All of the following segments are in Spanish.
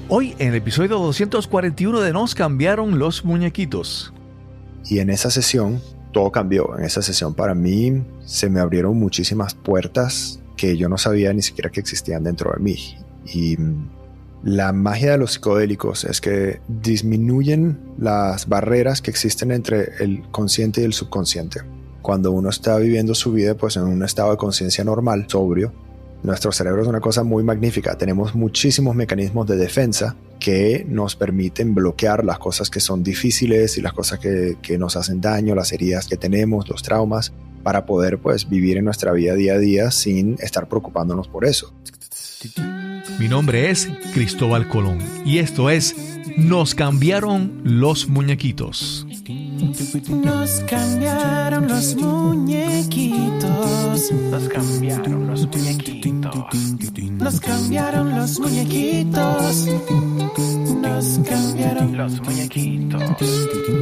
Hoy en el episodio 241 de Nos cambiaron los muñequitos. Y en esa sesión, todo cambió. En esa sesión para mí se me abrieron muchísimas puertas que yo no sabía ni siquiera que existían dentro de mí. Y la magia de los psicodélicos es que disminuyen las barreras que existen entre el consciente y el subconsciente. Cuando uno está viviendo su vida pues en un estado de conciencia normal, sobrio, nuestro cerebro es una cosa muy magnífica. Tenemos muchísimos mecanismos de defensa que nos permiten bloquear las cosas que son difíciles y las cosas que nos hacen daño, las heridas que tenemos, los traumas, para poder pues vivir en nuestra vida día a día sin estar preocupándonos por eso. Mi nombre es Cristóbal Colón y esto es Nos cambiaron los muñequitos. Nos cambiaron los muñequitos. Nos cambiaron los muñequitos. Nos cambiaron los muñequitos. Nos cambiaron Los muñequitos.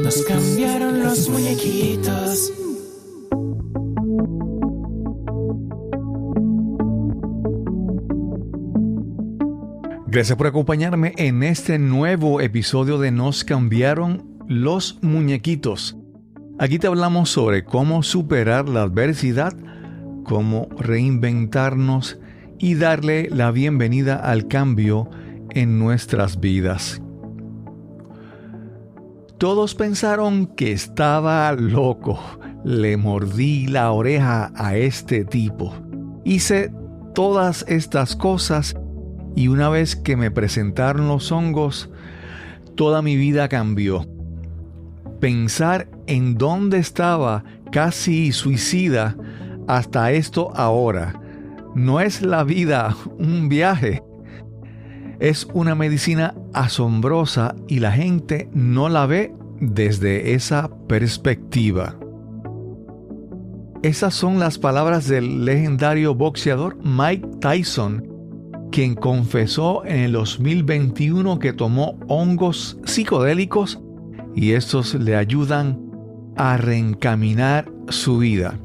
Nos cambiaron los muñequitos. Gracias por acompañarme en este nuevo episodio de Nos cambiaron los muñequitos. Aquí te hablamos sobre cómo superar la adversidad, cómo reinventarnos y darle la bienvenida al cambio en nuestras vidas. Todos pensaron que estaba loco. Le mordí la oreja a este tipo. Hice todas estas cosas y una vez que me presentaron los hongos, toda mi vida cambió. Pensar en dónde estaba casi suicida hasta esto ahora. No es la vida un viaje. Es una medicina asombrosa y la gente no la ve desde esa perspectiva. Esas son las palabras del legendario boxeador Mike Tyson, quien confesó en el 2021 que tomó hongos psicodélicos y estos le ayudan a reencaminar su vida.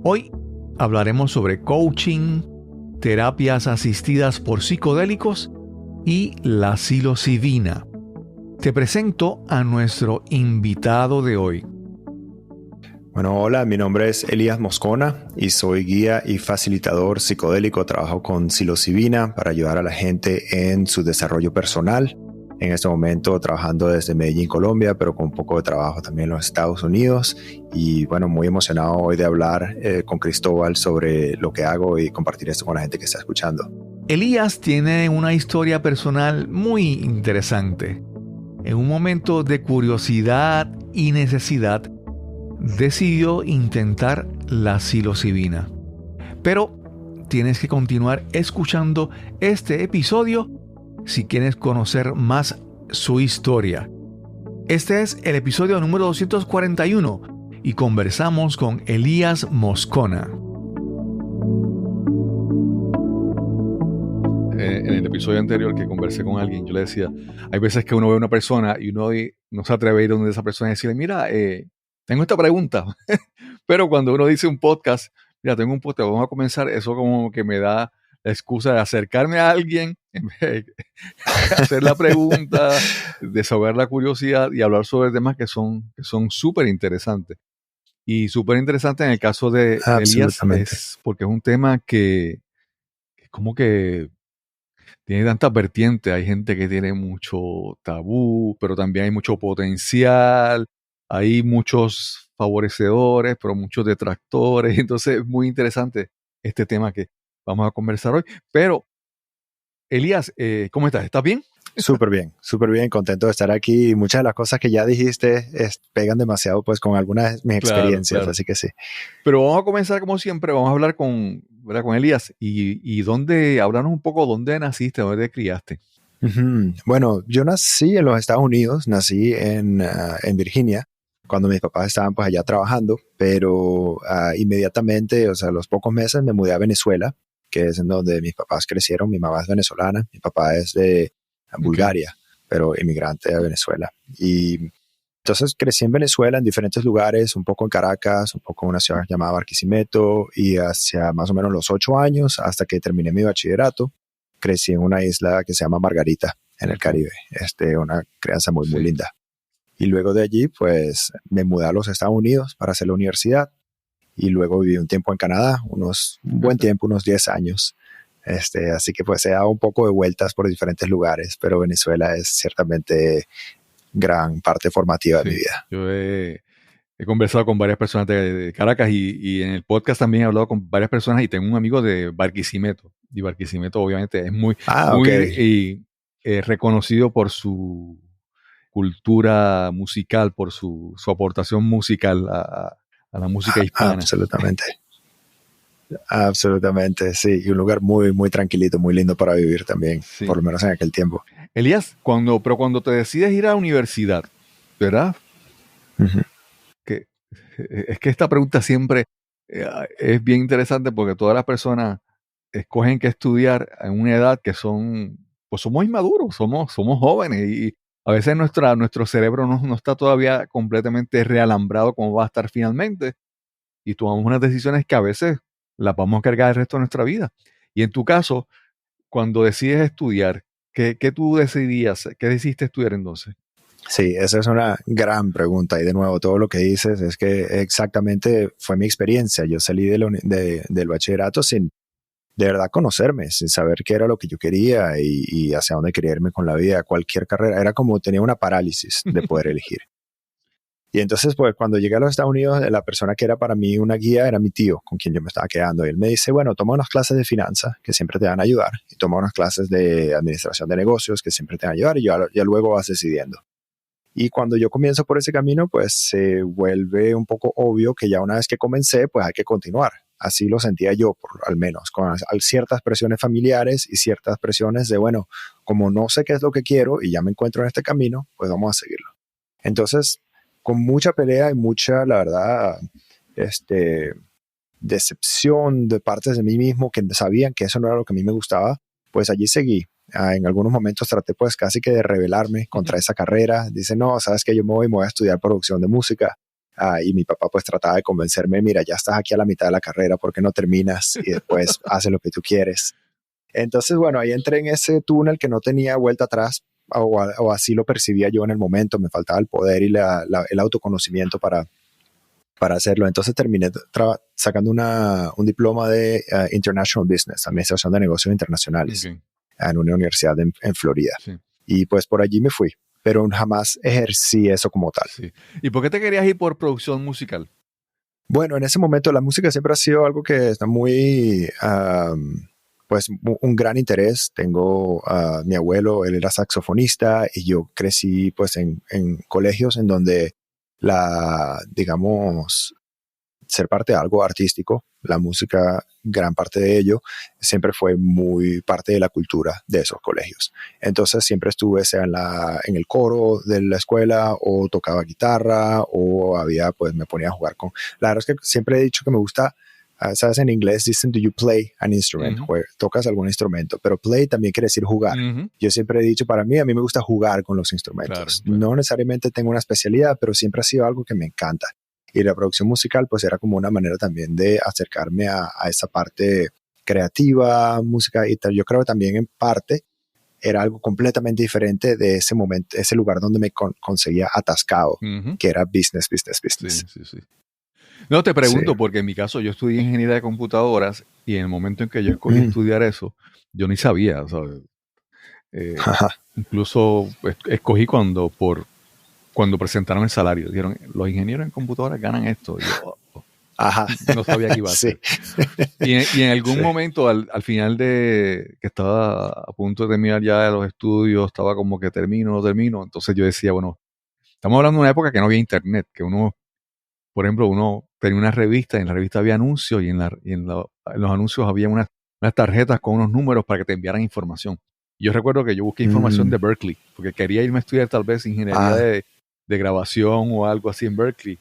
Hoy hablaremos sobre coaching, terapias asistidas por psicodélicos y la psilocibina. Te presento a nuestro invitado de hoy. Bueno, hola, mi nombre es Elías Moscona y soy guía y facilitador psicodélico. Trabajo con psilocibina para ayudar a la gente en su desarrollo personal. En este momento trabajando desde Medellín, Colombia, pero con un poco de trabajo también en los Estados Unidos. Y bueno, muy emocionado hoy de hablar con Cristóbal sobre lo que hago y compartir esto con la gente que está escuchando. Elías tiene una historia personal muy interesante. En un momento de curiosidad y necesidad, decidió intentar la psilocibina. Pero tienes que continuar escuchando este episodio si quieres conocer más su historia. Este es el episodio número 241 y conversamos con Elías Moscona. En el episodio anterior que conversé con alguien, yo le decía, hay veces que uno ve a una persona y uno no se atreve a ir donde esa persona y decirle, mira, tengo esta pregunta. Pero cuando uno dice un podcast, mira, tengo un podcast, vamos a comenzar, eso como que me da la excusa de acercarme a alguien, en vez de hacer la pregunta, desahogar la curiosidad y hablar sobre temas que son súper interesantes. Y súper interesante en el caso de Elías, es porque es un tema que como que tiene tantas vertientes. Hay gente que tiene mucho tabú, pero también hay mucho potencial. Hay muchos favorecedores, pero muchos detractores. Entonces es muy interesante este tema que vamos a conversar hoy. Pero, Elías, ¿cómo estás? ¿Estás bien? Súper bien, contento de estar aquí. Y muchas de las cosas que ya dijiste pegan demasiado pues con algunas de mis experiencias, claro. Así que sí. Pero vamos a comenzar como siempre, vamos a hablar con Elías y hablarnos un poco dónde naciste, dónde te criaste. Bueno, yo nací en los Estados Unidos, nací en Virginia, cuando mis papás estaban pues allá trabajando, pero inmediatamente, o sea, a los pocos meses me mudé a Venezuela, que es en donde mis papás crecieron. Mi mamá es venezolana, mi papá es de Bulgaria, pero inmigrante a Venezuela. Y entonces crecí en Venezuela, en diferentes lugares, un poco en Caracas, un poco en una ciudad llamada Barquisimeto, y hacia más o menos los 8 años, hasta que terminé mi bachillerato, crecí en una isla que se llama Margarita, en el Caribe. Una crianza muy, muy Sí. linda. Y luego de allí, pues me mudé a los Estados Unidos para hacer la universidad. Y luego viví un tiempo en Canadá, un buen tiempo, unos 10 años. Así que pues he dado un poco de vueltas por diferentes lugares, pero Venezuela es ciertamente gran parte formativa de mi Sí. vida. Yo he conversado con varias personas de Caracas y en el podcast también he hablado con varias personas y tengo un amigo de Barquisimeto. Y Barquisimeto obviamente es muy, Ok. reconocido por su cultura musical, por su aportación musical a la música hispana. Absolutamente. Absolutamente, sí. Y un lugar muy, muy tranquilito, muy lindo para vivir también, Sí. por lo menos en aquel tiempo. Elías, cuando te decides ir a la universidad, ¿verdad? Ujú. Es que esta pregunta siempre es bien interesante porque todas las personas escogen que estudiar en una edad que pues somos inmaduros, somos jóvenes y a veces nuestro cerebro no está todavía completamente realambrado como va a estar finalmente y tomamos unas decisiones que a veces las vamos a cargar el resto de nuestra vida. Y en tu caso, cuando decides estudiar, ¿qué tú decidías? ¿Qué decidiste estudiar entonces? Sí, esa es una gran pregunta y de nuevo todo lo que dices es que exactamente fue mi experiencia. Yo salí del bachillerato sin de verdad conocerme, sin saber qué era lo que yo quería y hacia dónde quería irme con la vida, cualquier carrera. Era como tenía una parálisis de poder elegir. Y entonces, pues cuando llegué a los Estados Unidos, la persona que era para mí una guía era mi tío, con quien yo me estaba quedando. Y él me dice, bueno, toma unas clases de finanzas, que siempre te van a ayudar, y toma unas clases de administración de negocios, que siempre te van a ayudar, y ya luego vas decidiendo. Y cuando yo comienzo por ese camino, pues se vuelve un poco obvio que ya una vez que comencé, pues hay que continuar. Así lo sentía yo, al menos, con ciertas presiones familiares y ciertas presiones de, bueno, como no sé qué es lo que quiero y ya me encuentro en este camino, pues vamos a seguirlo. Entonces, con mucha pelea y mucha, la verdad, decepción de partes de mí mismo que sabían que eso no era lo que a mí me gustaba, pues allí seguí. En algunos momentos traté pues casi que de rebelarme contra esa carrera. Dice, no, sabes que yo me voy a estudiar producción de música. Y mi papá pues trataba de convencerme, mira, ya estás aquí a la mitad de la carrera, ¿por qué no terminas? Y después haces lo que tú quieres. Entonces, bueno, ahí entré en ese túnel que no tenía vuelta atrás, o así lo percibía yo en el momento. Me faltaba el poder y el autoconocimiento para hacerlo. Entonces terminé sacando un diploma de International Business, Administración de Negocios Internacionales, Okay. en una universidad en Florida. Sí. Y pues por allí me fui, pero jamás ejercí eso como tal. Sí. ¿Y por qué te querías ir por producción musical? Bueno, en ese momento la música siempre ha sido algo que está muy, pues un gran interés. Tengo a mi abuelo, él era saxofonista y yo crecí pues en colegios en donde digamos, ser parte de algo artístico, la música, gran parte de ello, siempre fue muy parte de la cultura de esos colegios. Entonces siempre estuve sea en el coro de la escuela o tocaba guitarra o pues me ponía a jugar con... La verdad es que siempre he dicho que me gusta, sabes, en inglés dicen, do you play an instrument? Tocas algún instrumento, pero play también quiere decir jugar. Yo siempre he dicho, a mí me gusta jugar con los instrumentos. Claro. No necesariamente tengo una especialidad, pero siempre ha sido algo que me encanta. Y la producción musical pues era como una manera también de acercarme a esa parte creativa, música y tal. Yo creo que también en parte era algo completamente diferente de ese momento, ese lugar donde me conseguía atascado, que era business. Sí. No, te pregunto porque en mi caso yo estudié ingeniería de computadoras y en el momento en que yo escogí estudiar eso, yo ni sabía, ¿sabes? Incluso escogí cuando presentaron el salario. Dijeron, los ingenieros en computadoras ganan esto. Y yo no sabía que iba a ser. Y en algún momento, al final de que estaba a punto de terminar ya los estudios, estaba como que termino. Entonces yo decía, bueno, estamos hablando de una época que no había internet, que por ejemplo, uno tenía una revista y en la revista había anuncios y en los anuncios había unas tarjetas con unos números para que te enviaran información. Y yo recuerdo que yo busqué información de Berkeley, porque quería irme a estudiar tal vez ingeniería de grabación o algo así en Berkeley.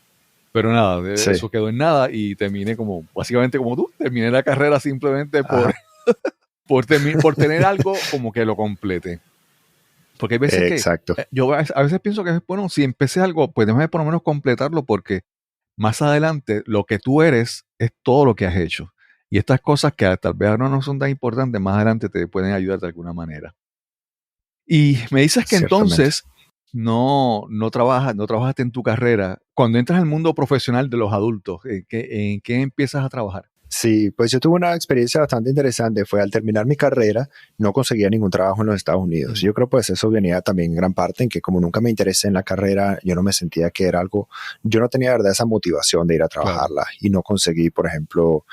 Pero nada, eso quedó en nada y terminé básicamente como tú, terminé la carrera simplemente por tener algo como que lo complete. Porque hay veces que yo a veces pienso que, bueno, si empecé algo, pues déjame por lo menos completarlo porque más adelante lo que tú eres es todo lo que has hecho. Y estas cosas que tal vez ahora no son tan importantes, más adelante te pueden ayudar de alguna manera. Y me dices que Ciertamente. entonces no trabajaste en tu carrera. Cuando entras al mundo profesional de los adultos, ¿en qué empiezas a trabajar? Sí, pues yo tuve una experiencia bastante interesante. Fue al terminar mi carrera, no conseguía ningún trabajo en los Estados Unidos. Yo creo pues eso venía también en gran parte en que como nunca me interesé en la carrera, yo no me sentía que era algo, yo no tenía de verdad esa motivación de ir a trabajarla y no conseguí, por ejemplo,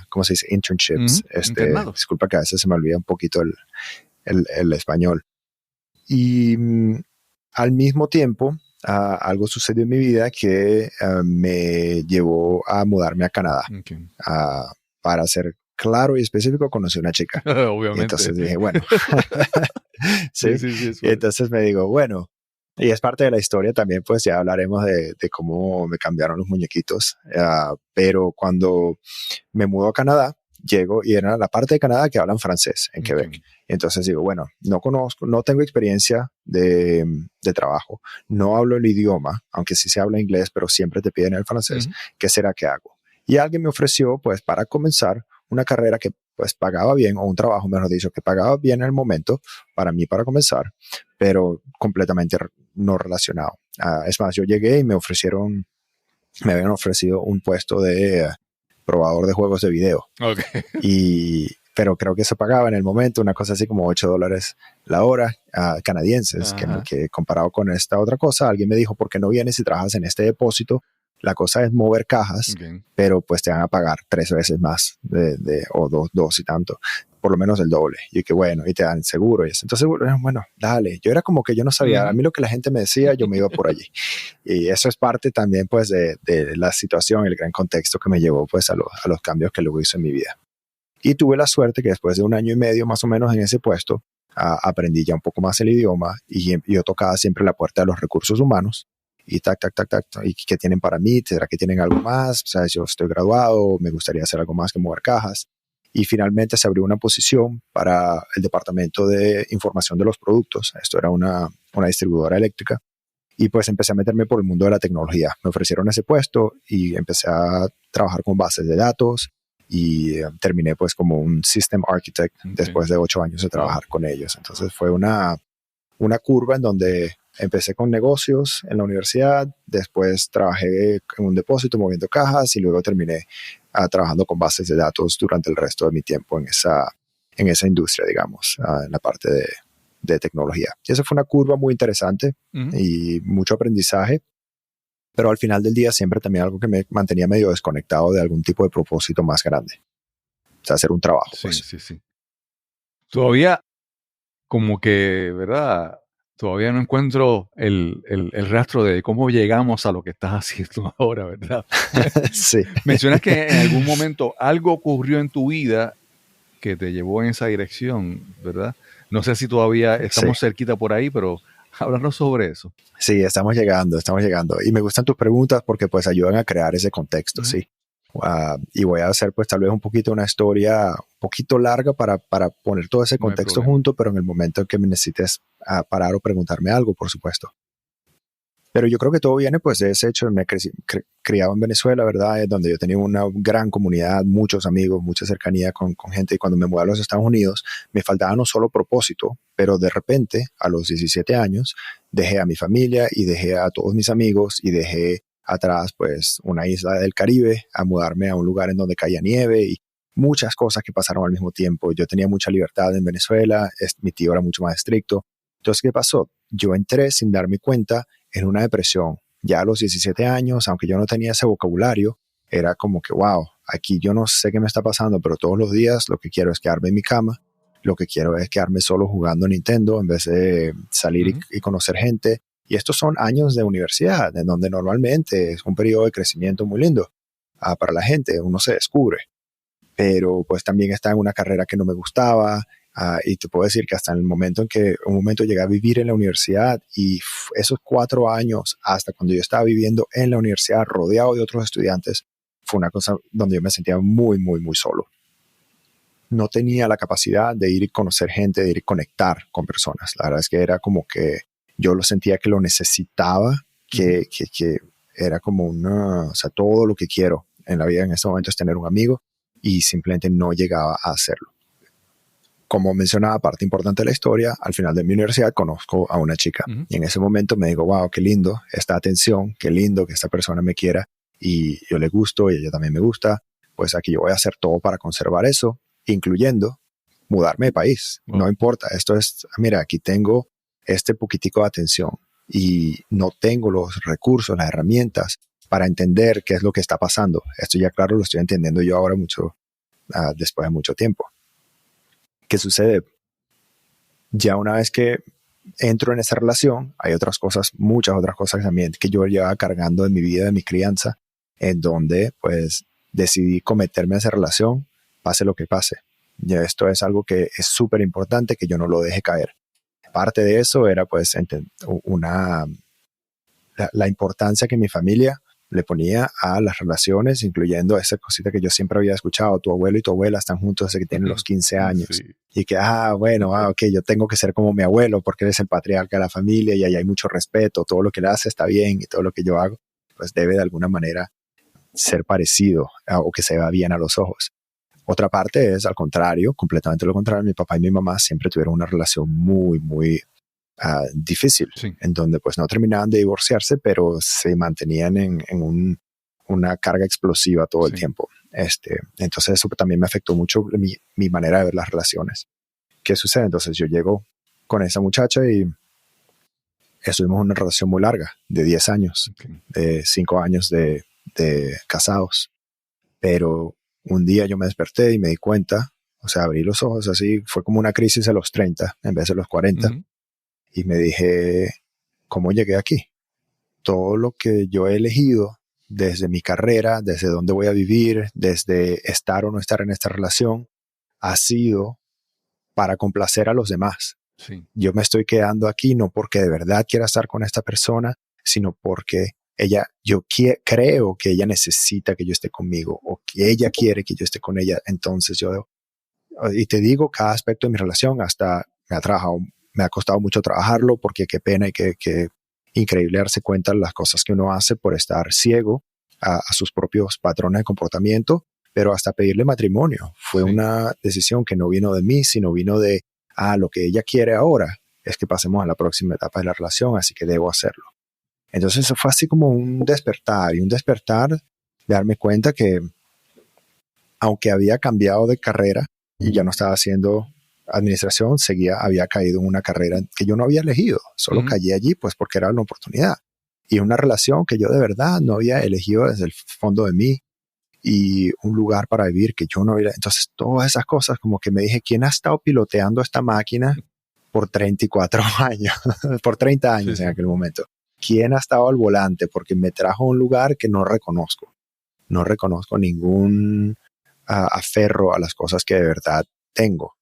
¿cómo se dice? Internships. Internados. Disculpa que a veces se me olvida un poquito el español. Y al mismo tiempo, algo sucedió en mi vida que me llevó a mudarme a Canadá. Okay. Para ser claro y específico, conocí una chica. Obviamente. Y entonces dije, bueno. sí. Sí, Y entonces me digo, bueno, y es parte de la historia también, pues ya hablaremos de cómo me cambiaron los muñequitos. Pero cuando me mudo a Canadá, llego y era la parte de Canadá que hablan francés en Quebec. Entonces digo, bueno, no tengo experiencia de trabajo, no hablo el idioma, aunque sí se habla inglés, pero siempre te piden el francés. ¿Qué será que hago? Y alguien me ofreció, pues, para comenzar una carrera que, pues, pagaba bien, o un trabajo, mejor dicho, que pagaba bien en el momento, para mí, para comenzar, pero completamente no relacionado. Es más, yo llegué y me habían ofrecido un puesto de probador de juegos de video. Okay. Pero creo que se pagaba en el momento una cosa así como $8 la hora, canadienses, que comparado con esta otra cosa, alguien me dijo, ¿por qué no vienes y trabajas en este depósito? La cosa es mover cajas, pero pues te van a pagar 3 veces más o dos y tanto, por lo menos el doble. Y que bueno, y te dan seguro y eso. Entonces, bueno, dale. Yo era como que yo no sabía, a mí lo que la gente me decía, yo me iba por allí. Y eso es parte también pues de la situación, el gran contexto que me llevó pues a los cambios que luego hice en mi vida. Y tuve la suerte que después de 1 año y medio más o menos en ese puesto, aprendí ya un poco más el idioma y yo tocaba siempre la puerta de los recursos humanos y tac, ¿y qué tienen para mí? ¿Será que tienen algo más? O sea, yo estoy graduado, me gustaría hacer algo más que mover cajas. Y finalmente se abrió una posición para el departamento de información de los productos. Esto era una distribuidora eléctrica. Y pues empecé a meterme por el mundo de la tecnología. Me ofrecieron ese puesto y empecé a trabajar con bases de datos y terminé pues como un System Architect después de 8 años de trabajar con ellos. Entonces fue una curva en donde empecé con negocios en la universidad, después trabajé en un depósito moviendo cajas y luego terminé trabajando con bases de datos durante el resto de mi tiempo en esa industria, digamos, en la parte de tecnología. Y esa fue una curva muy interesante y mucho aprendizaje, pero al final del día siempre también algo que me mantenía medio desconectado de algún tipo de propósito más grande. O sea, hacer un trabajo. Sí, pues. sí. Todavía como que, ¿verdad? Todavía no encuentro el rastro de cómo llegamos a lo que estás haciendo ahora, ¿verdad? Sí. Mencionas que en algún momento algo ocurrió en tu vida que te llevó en esa dirección, ¿verdad? No sé si todavía estamos cerquita por ahí, pero háblanos sobre eso. Sí, estamos llegando. Y me gustan tus preguntas porque pues ayudan a crear ese contexto, sí. Y voy a hacer pues tal vez un poquito una historia un poquito larga para poner todo ese contexto junto, pero en el momento en que me necesites parar o preguntarme algo, por supuesto. Pero yo creo que todo viene pues de ese hecho. Me criado en Venezuela, ¿verdad? Donde yo tenía una gran comunidad, muchos amigos, mucha cercanía con gente. Y cuando me mudé a los Estados Unidos, me faltaba no solo propósito, pero de repente, a los 17 años, dejé a mi familia y dejé a todos mis amigos y dejé atrás pues una isla del Caribe a mudarme a un lugar en donde caía nieve y muchas cosas que pasaron al mismo tiempo. Yo tenía mucha libertad en Venezuela, mi tío era mucho más estricto. Entonces, ¿qué pasó? Yo entré sin darme cuenta en una depresión. Ya a los 17 años, aunque yo no tenía ese vocabulario, era como que, wow, aquí yo no sé qué me está pasando, pero todos los días lo que quiero es quedarme en mi cama, lo que quiero es quedarme solo jugando Nintendo en vez de salir y conocer gente. Y estos son años de universidad, en donde normalmente es un periodo de crecimiento muy lindo para la gente, uno se descubre. Pero pues también estaba en una carrera que no me gustaba, y te puedo decir que hasta en el momento en que un momento llegué a vivir en la universidad y esos 4 años hasta cuando yo estaba viviendo en la universidad rodeado de otros estudiantes, fue una cosa donde yo me sentía muy, muy, muy solo. No tenía la capacidad de ir y conocer gente, de ir y conectar con personas. La verdad es que era como que yo lo sentía que lo necesitaba, que era como o sea, todo lo que quiero en la vida en este momento es tener un amigo y simplemente no llegaba a hacerlo. como mencionaba, parte importante de la historia, al final de mi universidad conozco a una chica. Ujú. Y en ese momento me digo, wow, qué lindo esta atención, qué lindo que esta persona me quiera y yo le gusto y ella también me gusta. Pues aquí yo voy a hacer todo para conservar eso, incluyendo mudarme de país. Wow. No importa, esto es, mira, aquí tengo este poquitico de atención y no tengo los recursos, las herramientas para entender qué es lo que está pasando. Esto ya claro lo estoy entendiendo yo ahora mucho, después de mucho tiempo. ¿Qué sucede? Ya una vez que entro en esa relación, hay otras cosas, muchas otras cosas también que yo llevaba cargando en mi vida, de mi crianza, en donde pues decidí cometerme a esa relación, pase lo que pase. Y esto es algo que es súper importante, que yo no lo deje caer. Parte de eso era pues la importancia que mi familia le ponía a las relaciones, incluyendo esa cosita que yo siempre había escuchado, tu abuelo y tu abuela están juntos desde que tienen los 15 años. Sí. Y que, ok, yo tengo que ser como mi abuelo porque él es el patriarca de la familia y ahí hay mucho respeto, todo lo que él hace está bien y todo lo que yo hago, pues debe de alguna manera ser parecido o que se vea bien a los ojos. Otra parte es, al contrario, completamente lo contrario. Mi papá y mi mamá siempre tuvieron una relación muy, muy difícil, Sí. en donde pues no terminaban de divorciarse, pero se mantenían en una carga explosiva todo el tiempo. Entonces eso también me afectó mucho mi manera de ver las relaciones. ¿Qué sucede? Entonces yo llego con esa muchacha y estuvimos en una relación muy larga, de 10 años, Okay. de 5 años de casados. Pero un día yo me desperté y me di cuenta, o sea, abrí los ojos así, fue como una crisis a los 30 en vez de los 40. Uh-huh. Y me dije, ¿cómo llegué aquí? Todo lo que yo he elegido desde mi carrera, desde dónde voy a vivir, desde estar o no estar en esta relación, ha sido para complacer a los demás. Sí. Yo me estoy quedando aquí no porque de verdad quiera estar con esta persona, sino porque yo creo que ella necesita que yo esté conmigo o que ella quiere que yo esté con ella. Entonces y te digo, cada aspecto de mi relación hasta me ha costado mucho trabajarlo porque qué pena y qué increíble darse cuenta de las cosas que uno hace por estar ciego a sus propios patrones de comportamiento, pero hasta pedirle matrimonio. Fue una decisión que no vino de mí, sino vino de, lo que ella quiere ahora es que pasemos a la próxima etapa de la relación, así que debo hacerlo. Entonces eso fue así como un despertar de darme cuenta que aunque había cambiado de carrera y ya no estaba haciendo administración, había caído en una carrera que yo no había elegido, solo caí allí pues porque era una oportunidad y una relación que yo de verdad no había elegido desde el fondo de mí y un lugar para vivir que yo no había. Entonces todas esas cosas como que me dije, ¿quién ha estado piloteando esta máquina por 34 años, por 30 años en aquel momento? ¿Quién ha estado al volante? Porque me trajo a un lugar que no reconozco ningún aferro a las cosas que de verdad tengo.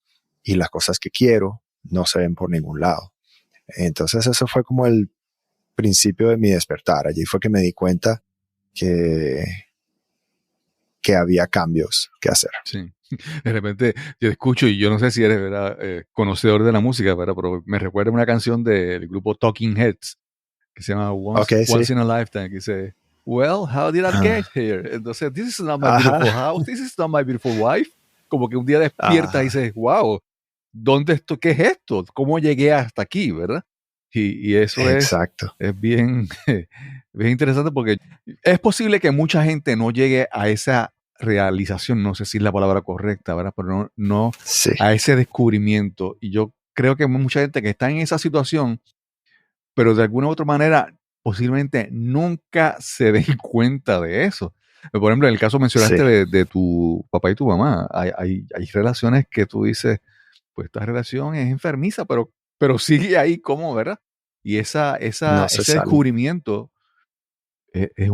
Y las cosas que quiero no se ven por ningún lado. Entonces eso fue como el principio de mi despertar. Allí fue que me di cuenta que había cambios que hacer. Sí. De repente yo escucho y yo no sé si eres, ¿verdad? Conocedor de la música, ¿verdad? Pero me recuerda una canción del grupo Talking Heads que se llama Once in a Lifetime, que dice, well, how did I get here? Entonces, this is not my beautiful house, this is not my beautiful wife. Como que un día despiertas y dices, wow, ¿dónde esto? ¿Qué es esto? ¿Cómo llegué hasta aquí, verdad? Y eso es bien, bien interesante porque es posible que mucha gente no llegue a esa realización, no sé si es la palabra correcta, ¿verdad? Pero no a ese descubrimiento. Y yo creo que hay mucha gente que está en esa situación, pero de alguna u otra manera posiblemente nunca se den cuenta de eso. Por ejemplo, en el caso mencionaste de tu papá y tu mamá, hay relaciones que tú dices, pues esta relación es enfermiza, pero sigue ahí como, ¿verdad? Y ese descubrimiento es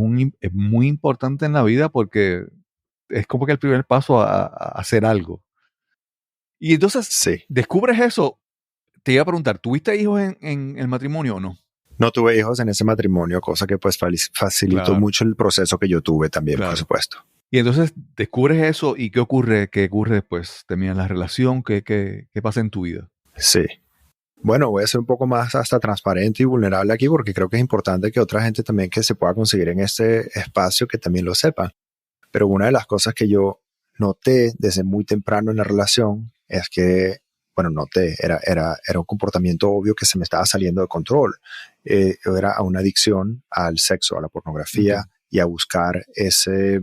muy importante en la vida porque es como que el primer paso a hacer algo. Y entonces, descubres eso. Te iba a preguntar, ¿tuviste hijos en el matrimonio o no? No tuve hijos en ese matrimonio, cosa que pues facilitó mucho el proceso que yo tuve también, por supuesto. Y entonces descubres eso y ¿qué ocurre? ¿Qué ocurre después? ¿Terminas la relación? ¿Qué pasa en tu vida? Sí. Bueno, voy a ser un poco más hasta transparente y vulnerable aquí porque creo que es importante que otra gente también que se pueda conseguir en este espacio que también lo sepa. Pero una de las cosas que yo noté desde muy temprano en la relación es que bueno, noté, era un comportamiento obvio que se me estaba saliendo de control. Era una adicción al sexo, a la pornografía y a buscar esa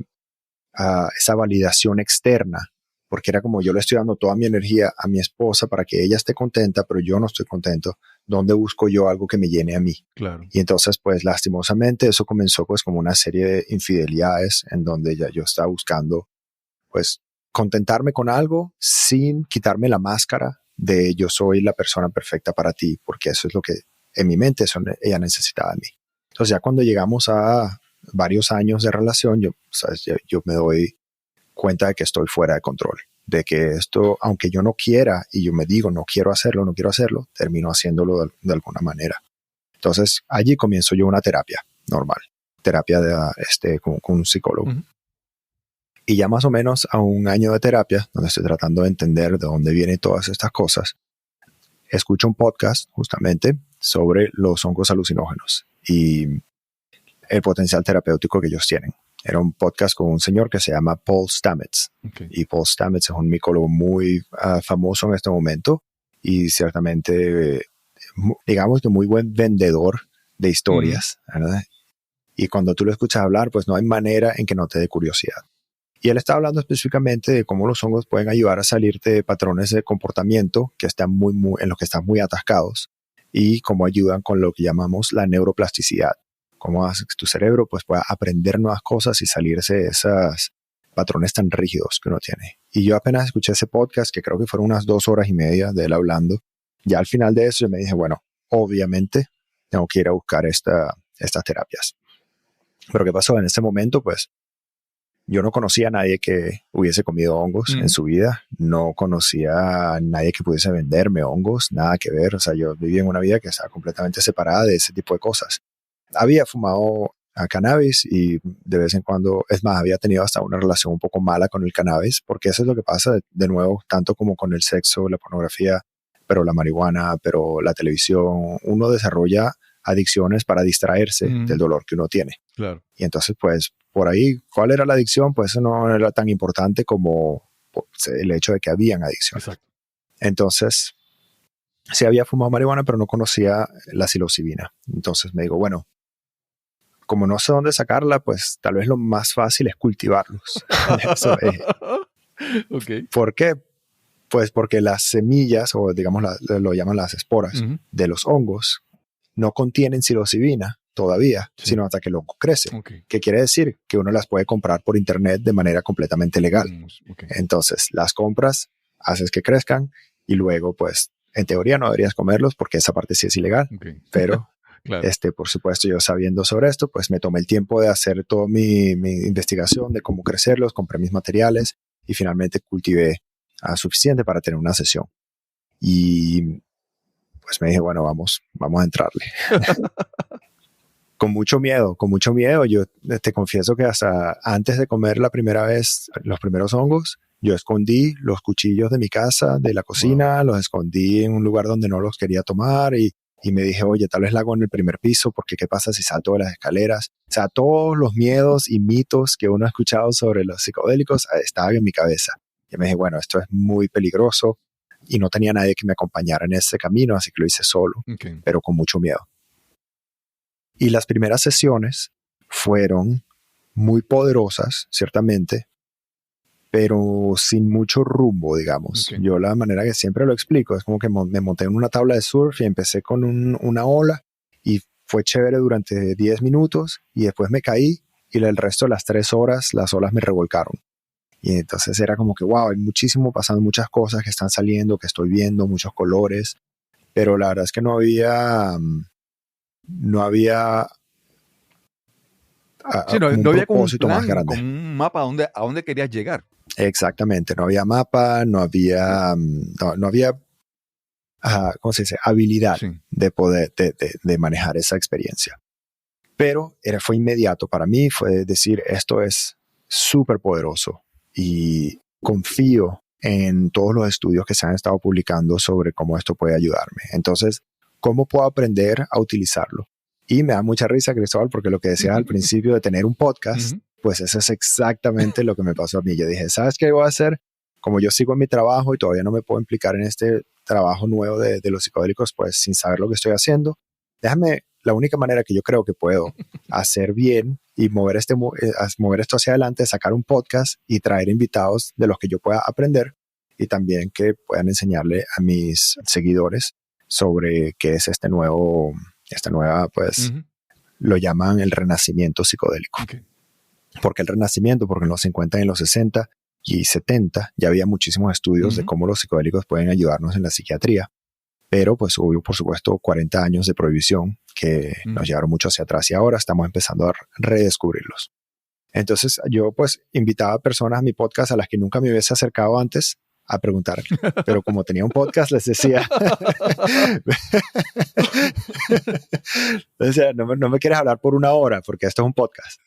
validación externa, porque era como yo le estoy dando toda mi energía a mi esposa para que ella esté contenta, pero yo no estoy contento. ¿Dónde busco yo algo que me llene a mí? Claro. Y entonces, pues lastimosamente, eso comenzó pues como una serie de infidelidades en donde ya yo estaba buscando pues contentarme con algo sin quitarme la máscara de yo soy la persona perfecta para ti, porque eso es lo que en mi mente ella necesitaba de mí. Entonces ya cuando llegamos a varios años de relación, yo me doy cuenta de que estoy fuera de control, de que esto, aunque yo no quiera y yo me digo no quiero hacerlo, termino haciéndolo de alguna manera. Entonces allí comienzo yo una terapia normal, terapia con un psicólogo. Uh-huh. Y ya más o menos a un año de terapia, donde estoy tratando de entender de dónde vienen todas estas cosas, escucho un podcast justamente sobre los hongos alucinógenos y el potencial terapéutico que ellos tienen. Era un podcast con un señor que se llama Paul Stamets. Okay. Y Paul Stamets es un micólogo muy famoso en este momento y ciertamente, digamos que muy buen vendedor de historias, ¿verdad? Y cuando tú lo escuchas hablar, pues no hay manera en que no te dé curiosidad. Y él está hablando específicamente de cómo los hongos pueden ayudar a salirte de patrones de comportamiento que están en los que están muy atascados y cómo ayudan con lo que llamamos la neuroplasticidad. Cómo hace que tu cerebro pues, pueda aprender nuevas cosas y salirse de esos patrones tan rígidos que uno tiene. Y yo apenas escuché ese podcast, que creo que fueron unas 2 horas y media de él hablando. Ya al final de eso yo me dije, bueno, obviamente tengo que ir a buscar estas terapias. Pero ¿qué pasó? En ese momento, pues, yo no conocía a nadie que hubiese comido hongos en su vida. No conocía a nadie que pudiese venderme hongos, nada que ver. O sea, yo viví en una vida que estaba completamente separada de ese tipo de cosas. Había fumado cannabis y de vez en cuando, es más, había tenido hasta una relación un poco mala con el cannabis, porque eso es lo que pasa de nuevo, tanto como con el sexo, la pornografía, pero la marihuana, pero la televisión. Uno desarrolla adicciones para distraerse del dolor que uno tiene. Claro. Y entonces, pues, por ahí, ¿cuál era la adicción? Pues eso no era tan importante como el hecho de que habían adicciones. Exacto. Entonces, sí había fumado marihuana, pero no conocía la psilocibina. Entonces me digo, bueno, como no sé dónde sacarla, pues tal vez lo más fácil es cultivarlos. Eso es. Okay. ¿Por qué? Pues porque las semillas, o digamos lo llaman las esporas, de los hongos, no contienen psilocibina todavía, sino hasta que el hongo crece. Okay. ¿Qué quiere decir? Que uno las puede comprar por internet de manera completamente legal. Okay. Entonces, las compras, haces que crezcan y luego, pues, en teoría no deberías comerlos porque esa parte sí es ilegal. Okay. Pero, claro. Por supuesto, yo sabiendo sobre esto, pues me tomé el tiempo de hacer toda mi investigación de cómo crecerlos, compré mis materiales y finalmente cultivé suficiente para tener una sesión. Y pues me dije, bueno, vamos a entrarle. Con mucho miedo. Yo te confieso que hasta antes de comer la primera vez los primeros hongos, yo escondí los cuchillos de mi casa, de la cocina, los escondí en un lugar donde no los quería tomar y me dije, oye, tal vez la hago en el primer piso porque ¿qué pasa si salto de las escaleras? O sea, todos los miedos y mitos que uno ha escuchado sobre los psicodélicos estaban en mi cabeza. Y me dije, bueno, esto es muy peligroso y no tenía nadie que me acompañara en ese camino, así que lo hice solo, pero con mucho miedo. Y las primeras sesiones fueron muy poderosas, ciertamente, pero sin mucho rumbo, digamos. Yo la manera que siempre lo explico es como que me monté en una tabla de surf y empecé con una ola y fue chévere durante 10 minutos y después me caí y el resto de las 3 horas las olas me revolcaron. Y entonces era como que, wow, hay muchísimo pasando, muchas cosas que están saliendo, que estoy viendo, muchos colores, pero la verdad es que no había no había como un plan, más grande. Como un mapa a dónde querías llegar. Exactamente, no había mapa, no había ¿cómo se dice? Habilidad de poder de manejar esa experiencia. Pero fue inmediato para mí, fue decir, esto es súper poderoso y confío en todos los estudios que se han estado publicando sobre cómo esto puede ayudarme. Entonces, ¿cómo puedo aprender a utilizarlo? Y me da mucha risa, Cristóbal, porque lo que decías al principio de tener un podcast, pues eso es exactamente lo que me pasó a mí. Yo dije, ¿sabes qué voy a hacer? como yo sigo en mi trabajo y todavía no me puedo implicar en este trabajo nuevo de los psicodélicos, pues sin saber lo que estoy haciendo, la única manera que yo creo que puedo hacer bien y mover esto hacia adelante es sacar un podcast y traer invitados de los que yo pueda aprender y también que puedan enseñarle a mis seguidores sobre qué es esta nueva, pues, lo llaman el renacimiento psicodélico. Okay. ¿Por qué el renacimiento? Porque en los 50 y en los 60 y 70 ya había muchísimos estudios de cómo los psicodélicos pueden ayudarnos en la psiquiatría, pero pues hubo, por supuesto, 40 años de prohibición que nos llevaron mucho hacia atrás y ahora estamos empezando a redescubrirlos. Entonces yo pues invitaba a personas a mi podcast a las que nunca me hubiese acercado antes a preguntar, pero como tenía un podcast les decía, no me quieres hablar por una hora porque esto es un podcast.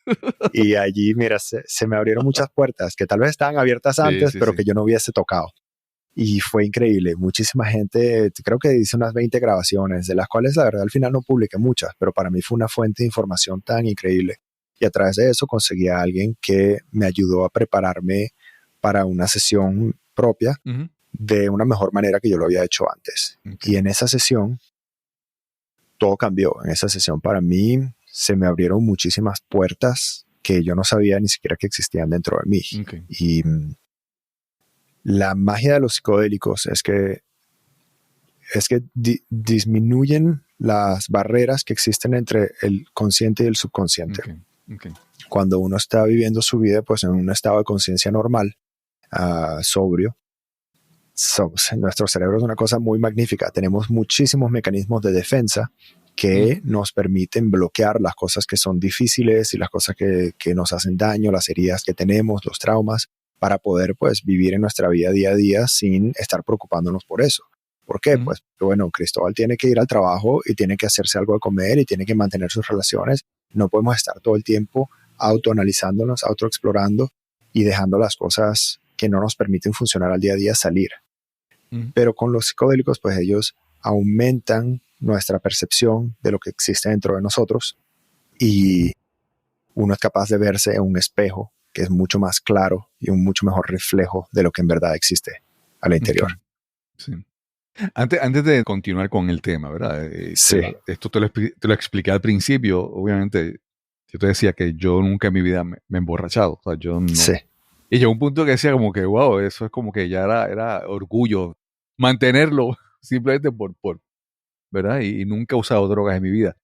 Y allí, mira, se me abrieron muchas puertas que tal vez estaban abiertas antes, pero que yo no hubiese tocado. Y fue increíble, muchísima gente, creo que hice unas 20 grabaciones, de las cuales la verdad al final no publiqué muchas, pero para mí fue una fuente de información tan increíble. Y a través de eso conseguí a alguien que me ayudó a prepararme para una sesión propia de una mejor manera que yo lo había hecho antes. Okay. Y en esa sesión, todo cambió. En esa sesión para mí se me abrieron muchísimas puertas que yo no sabía ni siquiera que existían dentro de mí. Okay. Y la magia de los psicodélicos es que disminuyen las barreras que existen entre el consciente y el subconsciente. Okay. Okay. Cuando uno está viviendo su vida pues en un estado de conciencia normal, sobrio, nuestro cerebro es una cosa muy magnífica. Tenemos muchísimos mecanismos de defensa que nos permiten bloquear las cosas que son difíciles y las cosas que nos hacen daño, las heridas que tenemos, los traumas, para poder pues vivir en nuestra vida día a día sin estar preocupándonos por eso. ¿Por qué? Pues bueno, Cristóbal tiene que ir al trabajo y tiene que hacerse algo de comer y tiene que mantener sus relaciones. No podemos estar todo el tiempo autoanalizándonos, autoexplorando y dejando las cosas que no nos permiten funcionar al día a día salir. Pero con los psicodélicos, pues ellos aumentan nuestra percepción de lo que existe dentro de nosotros y uno es capaz de verse en un espejo que es mucho más claro y un mucho mejor reflejo de lo que en verdad existe al interior. Sí. Antes de continuar con el tema, ¿verdad? Sí. Esto te lo expliqué al principio. Obviamente, yo te decía que yo nunca en mi vida me he emborrachado. O sea, yo no. Sí. Y llegó un punto que decía como que, wow, eso es como que ya era orgullo mantenerlo simplemente por ¿verdad? Y nunca he usado drogas en mi vida.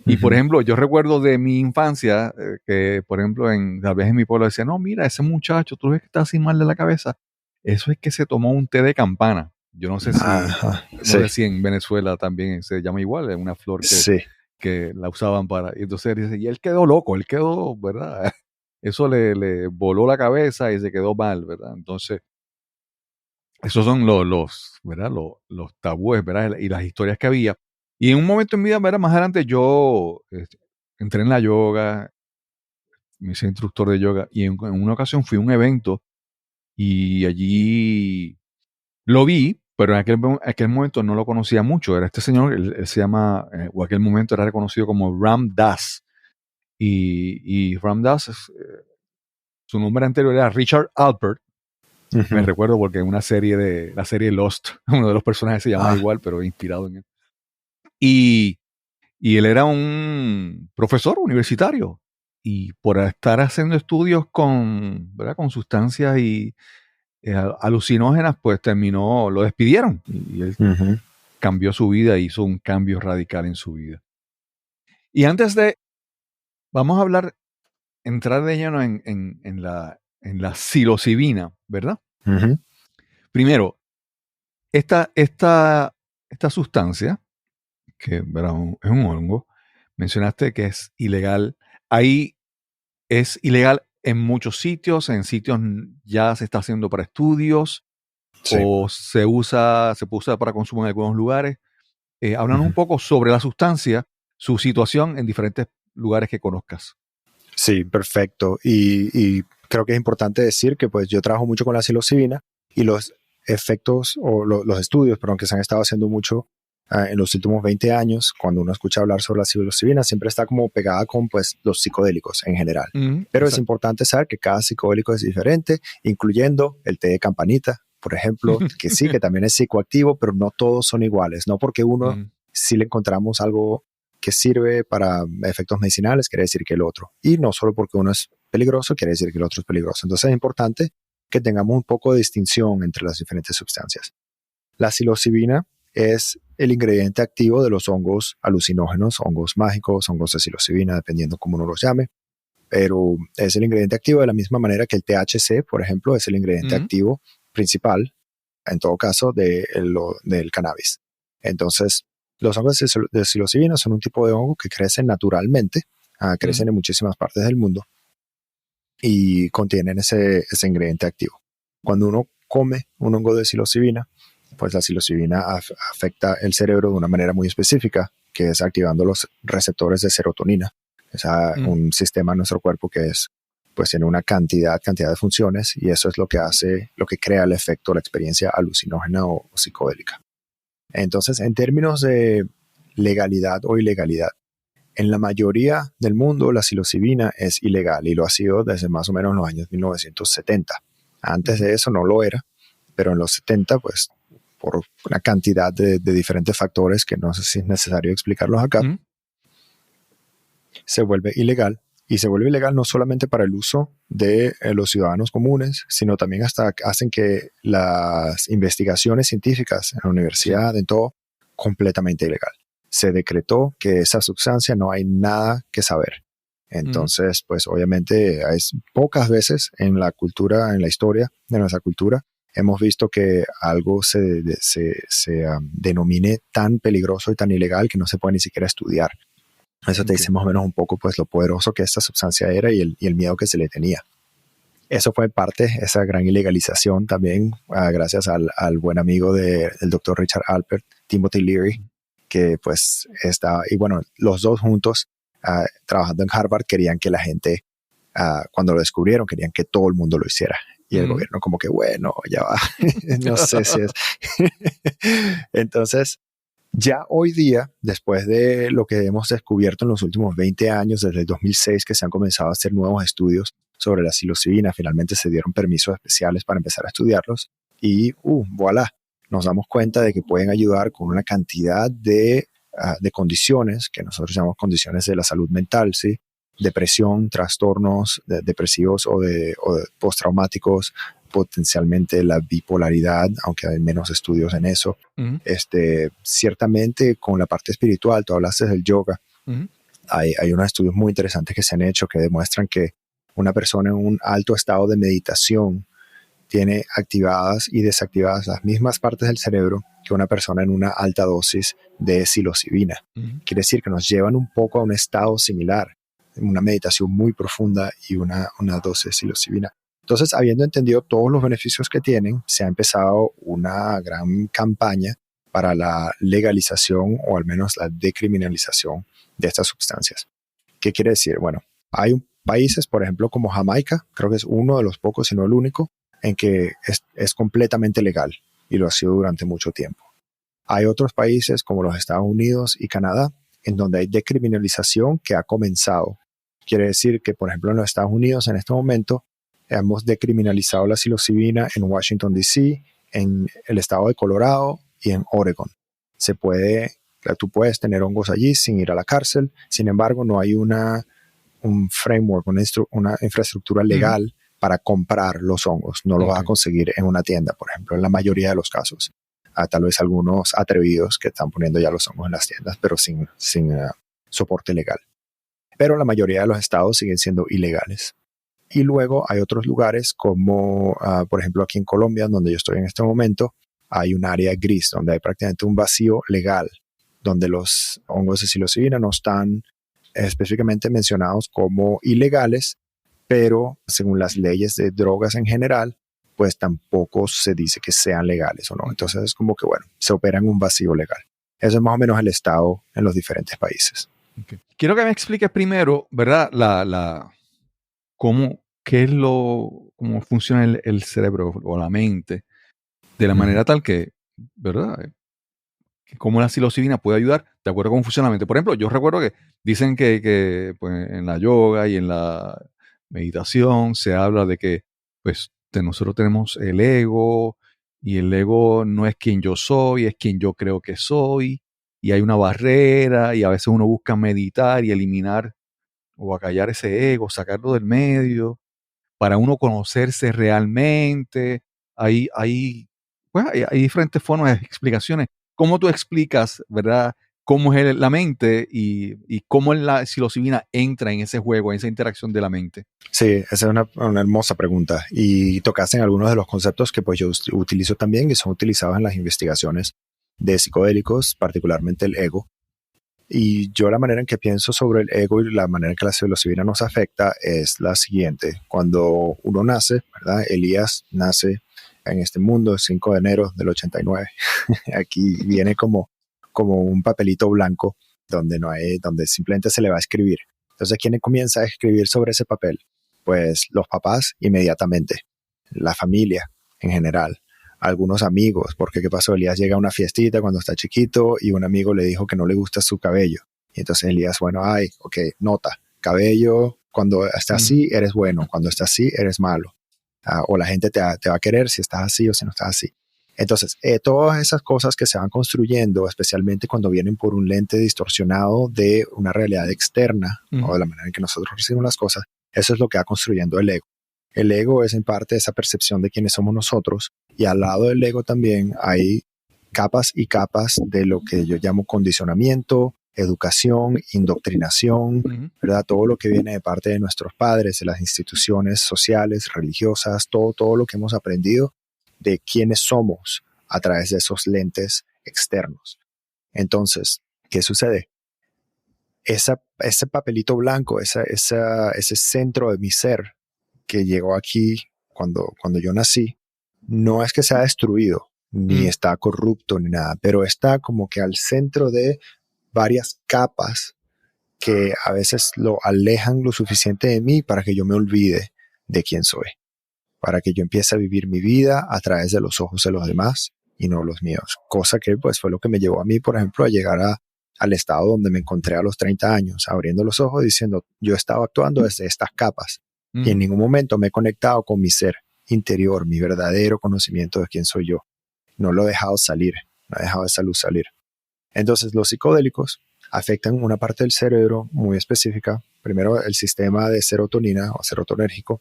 Y, por ejemplo, yo recuerdo de mi infancia que, por ejemplo, tal vez en mi pueblo decía, no, mira, ese muchacho, tú ves que está así mal de la cabeza. Eso es que se tomó un té de campana. Yo no sé si en Venezuela también se llama igual, es una flor que la usaban para... Y entonces dice, y él quedó loco, ¿verdad? Eso le voló la cabeza y se quedó mal, ¿verdad? Entonces, esos son ¿verdad? Los tabúes, ¿verdad? Y las historias que había. Y en un momento en mi vida, ¿verdad? Más adelante yo entré en la yoga, me hice instructor de yoga y en una ocasión fui a un evento y allí lo vi, pero en aquel momento no lo conocía mucho. Era este señor, él se llama, o aquel momento era reconocido como Ram Dass. Y Ram Dass, su nombre anterior era Richard Alpert. Me recuerdo porque en la serie Lost, uno de los personajes se llama igual, pero inspirado en él. Y él era un profesor universitario. Y por estar haciendo estudios ¿verdad? Con sustancias y alucinógenas, pues lo despidieron. Y él cambió su vida, hizo un cambio radical en su vida. Y vamos a entrar de lleno en la psilocibina, ¿verdad? Primero, esta sustancia, que ¿verdad? Es un hongo, mencionaste que es ilegal. Ahí es ilegal en muchos sitios, en sitios ya se está haciendo para estudios, o se puede usar para consumo en algunos lugares. Háblanos un poco sobre la sustancia, su situación en diferentes lugares que conozcas. Sí, perfecto. Y creo que es importante decir que pues yo trabajo mucho con la psilocibina y los efectos o los estudios, que se han estado haciendo mucho en los últimos 20 años, cuando uno escucha hablar sobre la psilocibina, siempre está como pegada con pues, los psicodélicos en general. Pero es importante saber que cada psicodélico es diferente, incluyendo el té de campanita, por ejemplo, que sí, que también es psicoactivo, pero no todos son iguales. No porque uno sí le encontramos algo que sirve para efectos medicinales, quiere decir que el otro. Y no solo porque uno es peligroso, quiere decir que el otro es peligroso. Entonces es importante que tengamos un poco de distinción entre las diferentes sustancias. La psilocibina es el ingrediente activo de los hongos alucinógenos, hongos mágicos, hongos de psilocibina, dependiendo cómo uno los llame. Pero es el ingrediente activo de la misma manera que el THC, por ejemplo, es el ingrediente activo principal, en todo caso, del cannabis. Entonces, los hongos de psilocibina son un tipo de hongo que crecen naturalmente, crecen en muchísimas partes del mundo y contienen ese ingrediente activo. Cuando uno come un hongo de psilocibina, pues la psilocibina afecta el cerebro de una manera muy específica, que es activando los receptores de serotonina. Es un sistema en nuestro cuerpo que pues tiene una cantidad de funciones, y eso es lo que crea el efecto, la experiencia alucinógena o psicodélica. Entonces, en términos de legalidad o ilegalidad, en la mayoría del mundo la psilocibina es ilegal y lo ha sido desde más o menos los años 1970. Antes de eso no lo era, pero en los 70, pues por una cantidad de diferentes factores que no sé si es necesario explicarlos acá, se vuelve ilegal. Y se vuelve ilegal no solamente para el uso de los ciudadanos comunes, sino también hasta hacen que las investigaciones científicas en la universidad, en todo, completamente ilegal. Se decretó que esa sustancia no hay nada que saber. Entonces, pues obviamente es pocas veces en la cultura, en la historia de nuestra cultura, hemos visto que algo se denomine tan peligroso y tan ilegal que no se puede ni siquiera estudiar. Eso te dice más o menos un poco pues lo poderoso que esta sustancia era y el miedo que se le tenía. Eso fue parte, esa gran ilegalización también, gracias al buen amigo del Dr. Richard Alpert, Timothy Leary, que pues estaba, y bueno, los dos juntos trabajando en Harvard querían que la gente, cuando lo descubrieron, querían que todo el mundo lo hiciera. Y el gobierno como que, bueno, ya va, no sé si es. Entonces, ya hoy día, después de lo que hemos descubierto en los últimos 20 años, desde el 2006 que se han comenzado a hacer nuevos estudios sobre la psilocibina, finalmente se dieron permisos especiales para empezar a estudiarlos y voilà, nos damos cuenta de que pueden ayudar con una cantidad de condiciones que nosotros llamamos condiciones de la salud mental, ¿sí? Depresión, trastornos depresivos o de postraumáticos, potencialmente la bipolaridad, aunque hay menos estudios en eso. Ciertamente con la parte espiritual, tú hablaste del yoga, hay unos estudios muy interesantes que se han hecho que demuestran que una persona en un alto estado de meditación tiene activadas y desactivadas las mismas partes del cerebro que una persona en una alta dosis de psilocibina. Quiere decir que nos llevan un poco a un estado similar, una meditación muy profunda y una dosis de psilocibina. Entonces, habiendo entendido todos los beneficios que tienen, se ha empezado una gran campaña para la legalización o al menos la decriminalización de estas sustancias. ¿Qué quiere decir? Bueno, hay países, por ejemplo, como Jamaica, creo que es uno de los pocos, si no el único, en que es completamente legal y lo ha sido durante mucho tiempo. Hay otros países como los Estados Unidos y Canadá en donde hay decriminalización que ha comenzado. Quiere decir que, por ejemplo, en los Estados Unidos en este momento hemos decriminalizado la psilocibina en Washington, D.C., en el estado de Colorado y en Oregon. Tú puedes tener hongos allí sin ir a la cárcel, sin embargo no hay un framework, una infraestructura legal para comprar los hongos. No lo vas a conseguir en una tienda, por ejemplo, en la mayoría de los casos. Tal vez algunos atrevidos que están poniendo ya los hongos en las tiendas, pero sin soporte legal. Pero la mayoría de los estados siguen siendo ilegales. Y luego hay otros lugares como, por ejemplo, aquí en Colombia, donde yo estoy en este momento, hay un área gris, donde hay prácticamente un vacío legal, donde los hongos de psilocibina no están específicamente mencionados como ilegales, pero según las leyes de drogas en general, pues tampoco se dice que sean legales o no. Entonces es como que, bueno, se opera en un vacío legal. Eso es más o menos el estado en los diferentes países. Okay. Quiero que me expliques primero, ¿verdad? Cómo funciona el cerebro o la mente de la manera tal que, ¿verdad? cómo la psilocibina puede ayudar de acuerdo con cómo funciona la mente. Por ejemplo, yo recuerdo que dicen que pues, en la yoga y en la meditación se habla de que pues, nosotros tenemos el ego, y el ego no es quien yo soy, es quien yo creo que soy, y hay una barrera, y a veces uno busca meditar y eliminar o acallar ese ego, sacarlo del medio, para uno conocerse realmente. Hay diferentes formas de explicaciones. ¿Cómo tú explicas, verdad, cómo es la mente y cómo la psilocibina entra en ese juego, en esa interacción de la mente? Sí, esa es una hermosa pregunta y tocaste en algunos de los conceptos que pues yo utilizo también y son utilizados en las investigaciones de psicodélicos, particularmente el ego. Y yo la manera en que pienso sobre el ego y la manera en que la psilocibina nos afecta es la siguiente. Cuando uno nace, ¿verdad? Elías nace en este mundo el 5 de enero del 89. Aquí viene como un papelito blanco donde simplemente se le va a escribir. Entonces, ¿quién comienza a escribir sobre ese papel? Pues los papás inmediatamente, la familia en general, algunos amigos, porque ¿qué pasó? Elías llega a una fiestita cuando está chiquito y un amigo le dijo que no le gusta su cabello. Y entonces Elías, ok, nota, cabello, cuando está así, eres bueno, cuando está así, eres malo. O la gente te va a querer si estás así o si no estás así. Entonces, todas esas cosas que se van construyendo, especialmente cuando vienen por un lente distorsionado de una realidad externa, o de la manera en que nosotros recibimos las cosas, eso es lo que va construyendo el ego. El ego es en parte esa percepción de quiénes somos nosotros, y al lado del ego también hay capas y capas de lo que yo llamo condicionamiento, educación, indoctrinación, ¿verdad? Todo lo que viene de parte de nuestros padres, de las instituciones sociales, religiosas, todo lo que hemos aprendido de quiénes somos a través de esos lentes externos. Entonces, ¿qué sucede? Ese papelito blanco, ese centro de mi ser que llegó aquí cuando yo nací, no es que se ha destruido, ni está corrupto, ni nada, pero está como que al centro de varias capas que a veces lo alejan lo suficiente de mí para que yo me olvide de quién soy, para que yo empiece a vivir mi vida a través de los ojos de los demás y no los míos. Cosa que pues fue lo que me llevó a mí, por ejemplo, a llegar al estado donde me encontré a los 30 años, abriendo los ojos diciendo, yo estaba actuando desde estas capas y en ningún momento me he conectado con mi ser interior, mi verdadero conocimiento de quién soy yo. No lo he dejado salir, no he dejado esa luz salir. Entonces los psicodélicos afectan una parte del cerebro muy específica. Primero el sistema de serotonina o serotonérgico,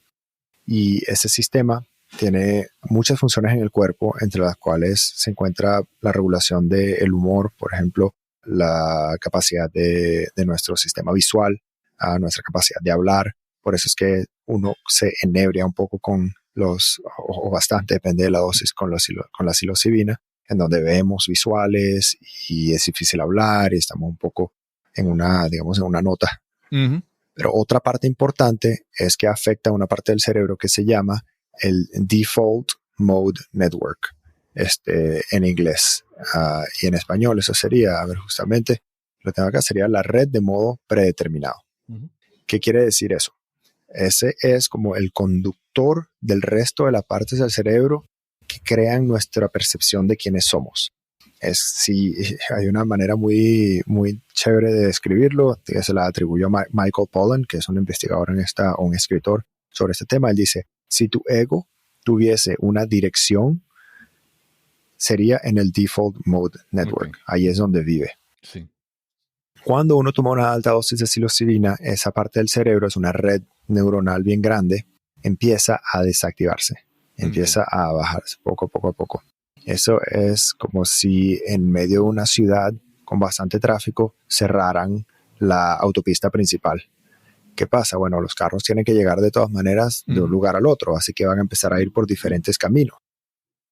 y ese sistema tiene muchas funciones en el cuerpo, entre las cuales se encuentra la regulación del humor, por ejemplo, la capacidad de nuestro sistema visual, nuestra capacidad de hablar. Por eso es que uno se enebria un poco con o bastante, depende de la dosis, con la psilocibina, en donde vemos visuales y es difícil hablar y estamos un poco en una nota. Pero otra parte importante es que afecta a una parte del cerebro que se llama el Default Mode Network, en inglés. Y en español eso sería, justamente, lo tengo acá, sería la red de modo predeterminado. ¿Qué quiere decir eso? Ese es como el conductor del resto de las partes del cerebro que crean nuestra percepción de quiénes somos. Hay una manera muy, muy chévere de describirlo, que se la atribuyó a Michael Pollan, que es un investigador o un escritor sobre este tema. Él dice, si tu ego tuviese una dirección, sería en el Default Mode Network. Okay. Ahí es donde vive. Sí. Cuando uno toma una alta dosis de psilocibina, esa parte del cerebro es una red neuronal bien grande, empieza a desactivarse, empieza a bajarse poco a poco. Eso es como si en medio de una ciudad con bastante tráfico cerraran la autopista principal. ¿Qué pasa? Bueno, los carros tienen que llegar de todas maneras de un lugar al otro, así que van a empezar a ir por diferentes caminos.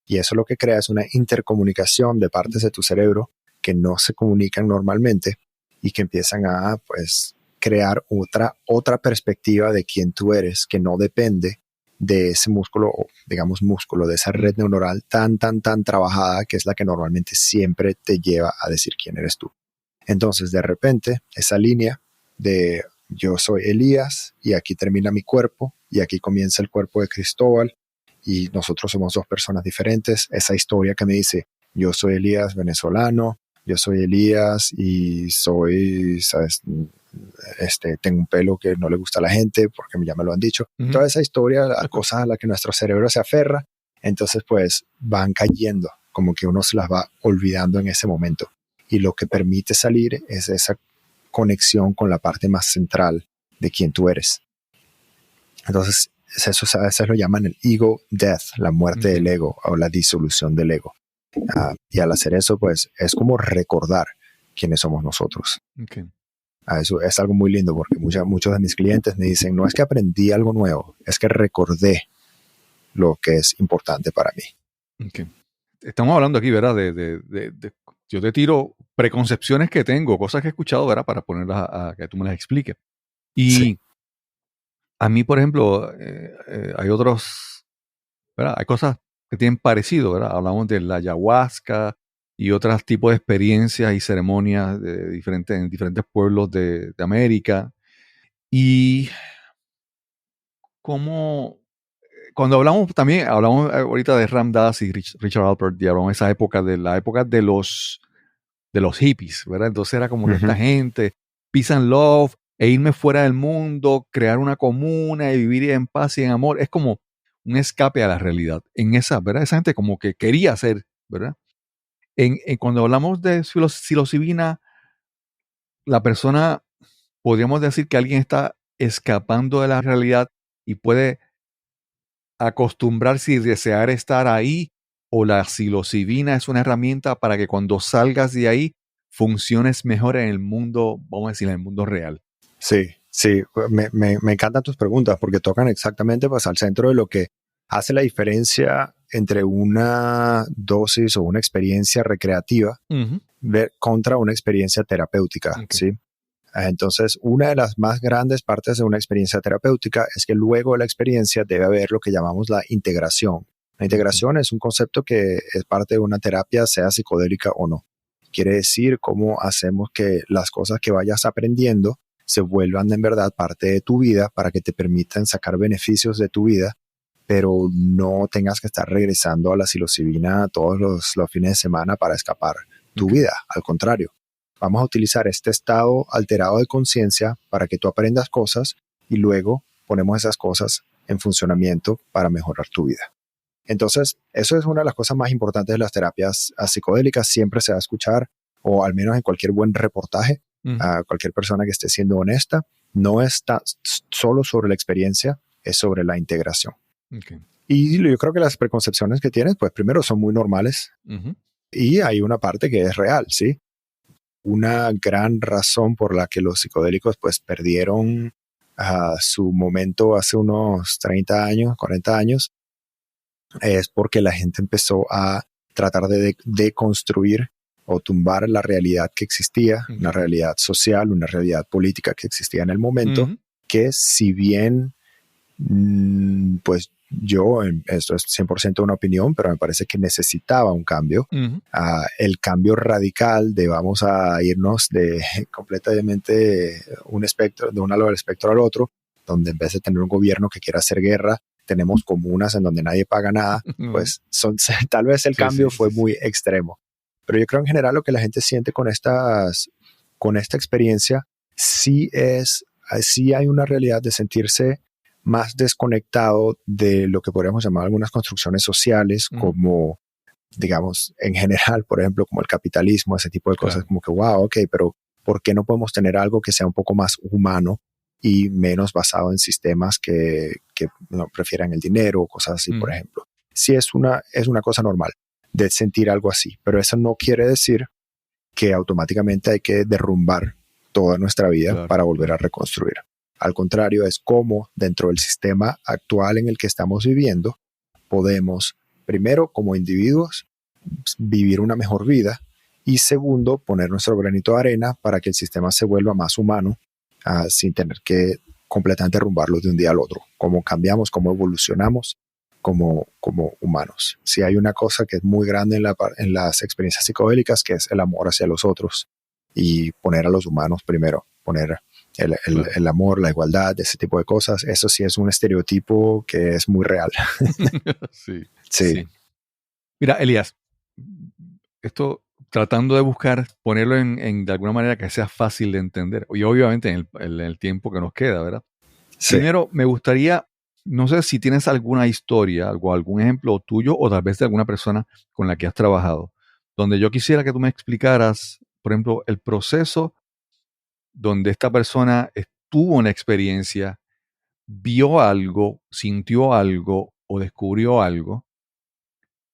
Y eso lo que crea es una intercomunicación de partes de tu cerebro que no se comunican normalmente y que empiezan a crear otra perspectiva de quién tú eres, que no depende de ese músculo, de esa red neuronal tan trabajada, que es la que normalmente siempre te lleva a decir quién eres tú. Entonces, de repente, esa línea de yo soy Elías y aquí termina mi cuerpo y aquí comienza el cuerpo de Cristóbal y nosotros somos dos personas diferentes. Esa historia que me dice yo soy Elías venezolano, yo soy Elías y soy, ¿sabes? Tengo un pelo que no le gusta a la gente porque ya me lo han dicho. Toda esa historia, las cosas a las que nuestro cerebro se aferra, entonces pues van cayendo, como que uno se las va olvidando en ese momento. Y lo que permite salir es esa conexión con la parte más central de quién tú eres. Entonces, eso a veces lo llaman el ego death, la muerte del ego o la disolución del ego. Y al hacer eso, pues es como recordar quiénes somos nosotros. Okay. Eso es algo muy lindo porque muchos de mis clientes me dicen, no es que aprendí algo nuevo, es que recordé lo que es importante para mí. Okay. Estamos hablando aquí, ¿verdad? Yo te tiro preconcepciones que tengo, cosas que he escuchado, ¿verdad? Para ponerlas a que tú me las expliques. Y sí. A mí, por ejemplo, hay otros, ¿verdad? Hay cosas que tienen parecido, ¿verdad? Hablamos de la ayahuasca y otros tipos de experiencias y ceremonias en diferentes pueblos de América. Y como cuando hablamos ahorita de Ram Dass y Richard Alpert, y hablamos de esa época, de la época de los hippies, ¿verdad? Entonces era como que esta gente, peace and love, e irme fuera del mundo, crear una comuna y vivir en paz y en amor, es como un escape a la realidad. En esa, ¿verdad? Esa gente como que quería hacer, ¿verdad? Cuando hablamos de psilocibina, la persona, podríamos decir que alguien está escapando de la realidad y puede acostumbrarse y desear estar ahí, o la psilocibina es una herramienta para que cuando salgas de ahí funciones mejor en el mundo, vamos a decir, en el mundo real. Sí, me encantan tus preguntas porque tocan exactamente pues, al centro de lo que hace la diferencia entre una dosis o una experiencia recreativa contra una experiencia terapéutica, okay. ¿Sí? Entonces, una de las más grandes partes de una experiencia terapéutica es que luego de la experiencia debe haber lo que llamamos la integración. La integración es un concepto que es parte de una terapia, sea psicodélica o no. Quiere decir cómo hacemos que las cosas que vayas aprendiendo se vuelvan en verdad parte de tu vida para que te permitan sacar beneficios de tu vida, pero no tengas que estar regresando a la psilocibina todos los fines de semana para escapar tu vida. Al contrario, vamos a utilizar este estado alterado de conciencia para que tú aprendas cosas y luego ponemos esas cosas en funcionamiento para mejorar tu vida. Entonces, eso es una de las cosas más importantes de las terapias psicodélicas. Siempre se va a escuchar, o al menos en cualquier buen reportaje, a cualquier persona que esté siendo honesta, no está solo sobre la experiencia, es sobre la integración. Okay. Y yo creo que las preconcepciones que tienes, pues primero son muy normales y hay una parte que es real, ¿sí? Una gran razón por la que los psicodélicos pues perdieron su momento hace unos 30 años, 40 años, es porque la gente empezó a tratar de deconstruir o tumbar la realidad que existía, una realidad social, una realidad política que existía en el momento, que si bien, pues esto es 100% una opinión, pero me parece que necesitaba un cambio. El cambio radical de vamos a irnos de completamente un espectro, de un lado del espectro al otro, donde en vez de tener un gobierno que quiera hacer guerra, tenemos comunas en donde nadie paga nada, pues tal vez el cambio fue muy extremo. Pero yo creo en general lo que la gente siente con esta experiencia sí hay una realidad de sentirse más desconectado de lo que podríamos llamar algunas construcciones sociales, como, digamos, en general, por ejemplo, como el capitalismo, ese tipo de cosas, como que, wow, ok, pero ¿por qué no podemos tener algo que sea un poco más humano y menos basado en sistemas que no prefieran el dinero o cosas así, por ejemplo? Sí es una cosa normal de sentir algo así, pero eso no quiere decir que automáticamente hay que derrumbar toda nuestra vida para volver a reconstruir. Al contrario, es cómo dentro del sistema actual en el que estamos viviendo podemos, primero, como individuos, vivir una mejor vida y segundo, poner nuestro granito de arena para que el sistema se vuelva más humano sin tener que completamente derrumbarlo de un día al otro. Cómo cambiamos, cómo evolucionamos como humanos. Si hay una cosa que es muy grande en las experiencias psicodélicas, que es el amor hacia los otros y poner a los humanos primero, poner el amor, la igualdad, ese tipo de cosas. Eso sí es un estereotipo que es muy real. Sí. Mira, Elías, esto tratando de buscar ponerlo de alguna manera que sea fácil de entender. Y obviamente en el tiempo que nos queda, ¿verdad? Sí. Primero, me gustaría, no sé si tienes alguna historia, algún ejemplo tuyo o tal vez de alguna persona con la que has trabajado, donde yo quisiera que tú me explicaras, por ejemplo, el proceso donde esta persona tuvo una experiencia, vio algo, sintió algo o descubrió algo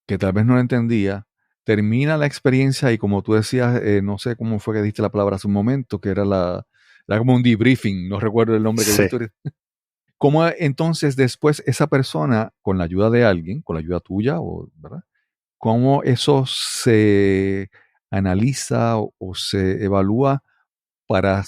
que tal vez no lo entendía, termina la experiencia y como tú decías, no sé cómo fue que diste la palabra hace un momento, que era como un debriefing, no recuerdo el nombre que Sí. diste ahorita. ¿Cómo entonces después esa persona, con la ayuda de alguien, con la ayuda tuya, ¿verdad? ¿Cómo eso se analiza o se evalúa para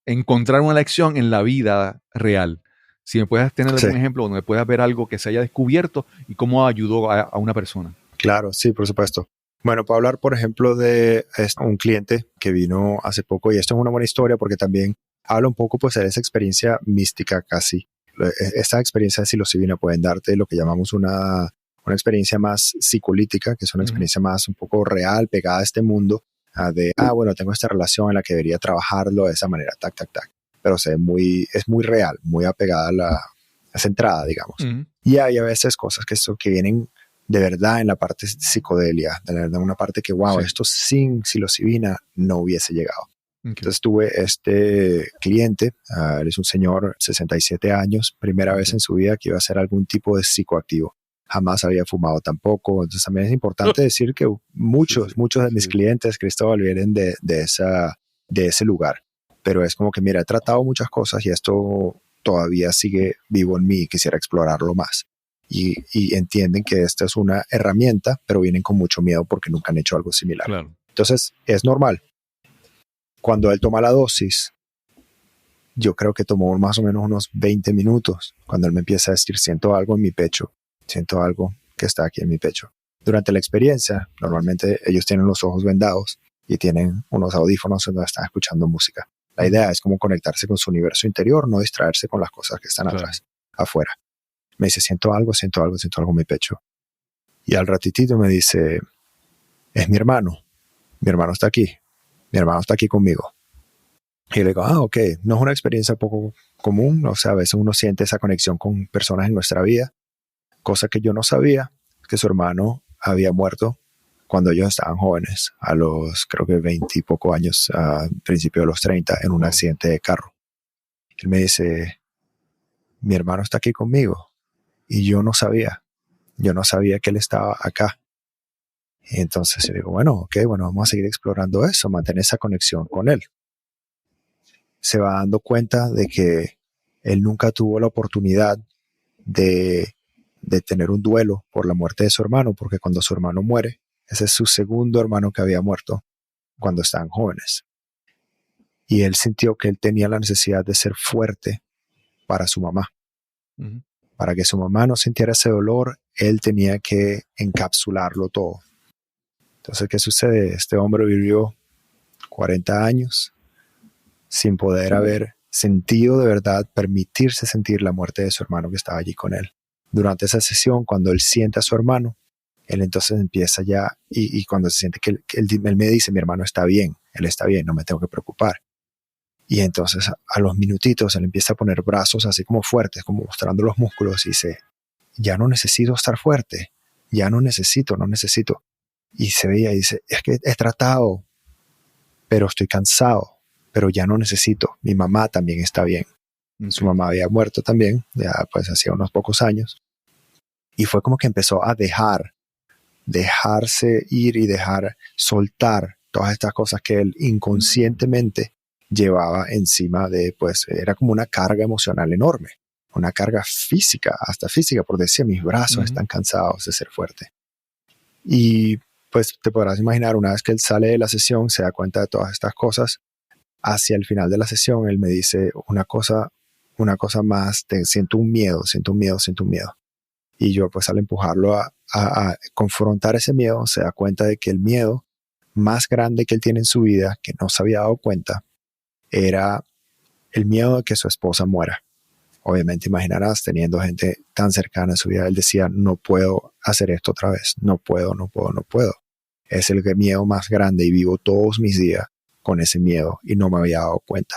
encontrar una lección en la vida real? Si me puedes tener Sí. algún ejemplo donde puedas ver algo que se haya descubierto y cómo ayudó a una persona. Claro, sí, por supuesto. Bueno, puedo hablar, por ejemplo, de un cliente que vino hace poco, y esto es una buena historia porque también habla un poco pues, de esa experiencia mística casi. Esta experiencia de psilocibina pueden darte lo que llamamos una experiencia más psicolítica, que es una experiencia más un poco real, pegada a este mundo, bueno, tengo esta relación en la que debería trabajarlo de esa manera, tac, tac, tac. Pero es muy real, muy apegada a esa entrada, digamos. Y hay a veces cosas que vienen de verdad en la parte psicodelia, de verdad una parte que, wow, Sí. esto sin psilocibina no hubiese llegado. Okay. Entonces tuve este cliente, él es un señor, 67 años, primera vez en su vida que iba a hacer algún tipo de psicoactivo. Jamás había fumado tampoco. Entonces también es importante decir que muchos de mis clientes, Cristóbal, vienen de ese lugar. Pero es como que, mira, he tratado muchas cosas y esto todavía sigue vivo en mí y quisiera explorarlo más. Y entienden que esta es una herramienta, pero vienen con mucho miedo porque nunca han hecho algo similar. Claro. Entonces, es normal. Cuando él toma la dosis, yo creo que tomó más o menos unos 20 minutos, cuando él me empieza a decir, siento algo en mi pecho, siento algo que está aquí en mi pecho. Durante la experiencia, normalmente ellos tienen los ojos vendados y tienen unos audífonos donde están escuchando música. La idea es como conectarse con su universo interior, no distraerse con las cosas que están atrás, afuera. Me dice, siento algo en mi pecho. Y al ratitito me dice, es mi hermano está aquí, mi hermano está aquí conmigo. Y le digo, ok, no es una experiencia poco común, o sea, a veces uno siente esa conexión con personas en nuestra vida, cosa que yo no sabía, que su hermano había muerto cuando ellos estaban jóvenes, a los creo que 20 y poco años, a principio de los 30, en un accidente de carro. Él me dice, mi hermano está aquí conmigo. Y yo no sabía que él estaba acá. Y entonces yo digo, bueno, vamos a seguir explorando eso, mantener esa conexión con él. Se va dando cuenta de que él nunca tuvo la oportunidad de tener un duelo por la muerte de su hermano, porque cuando su hermano muere, ese es su segundo hermano que había muerto cuando estaban jóvenes. Y él sintió que él tenía la necesidad de ser fuerte para su mamá. Para que su mamá no sintiera ese dolor, él tenía que encapsularlo todo. Entonces, ¿qué sucede? Este hombre vivió 40 años sin poder haber sentido de verdad, permitirse sentir la muerte de su hermano que estaba allí con él. Durante esa sesión, cuando él siente a su hermano, él entonces empieza ya, y cuando se siente que él me dice, mi hermano está bien, él está bien, no me tengo que preocupar. Y entonces a los minutitos él empieza a poner brazos así como fuertes, como mostrando los músculos y dice, ya no necesito estar fuerte, ya no necesito. Y se veía y dice, es que he tratado, pero estoy cansado, pero ya no necesito. Mi mamá también está bien. Su mamá había muerto también, ya pues hacía unos pocos años. Y fue como que empezó a dejarse ir y soltar todas estas cosas que él inconscientemente llevaba encima de, pues era como una carga emocional enorme, una carga física, hasta física, porque decía, mis brazos están cansados de ser fuerte. Y pues te podrás imaginar, una vez que él sale de la sesión, se da cuenta de todas estas cosas. Hacia el final de la sesión, él me dice una cosa más, siento un miedo. Y yo pues al empujarlo a confrontar ese miedo, se da cuenta de que el miedo más grande que él tiene en su vida, que no se había dado cuenta, era el miedo de que su esposa muera. Obviamente imaginarás, teniendo gente tan cercana en su vida, él decía, no puedo hacer esto otra vez, no puedo. es el miedo más grande y vivo todos mis días con ese miedo y no me había dado cuenta.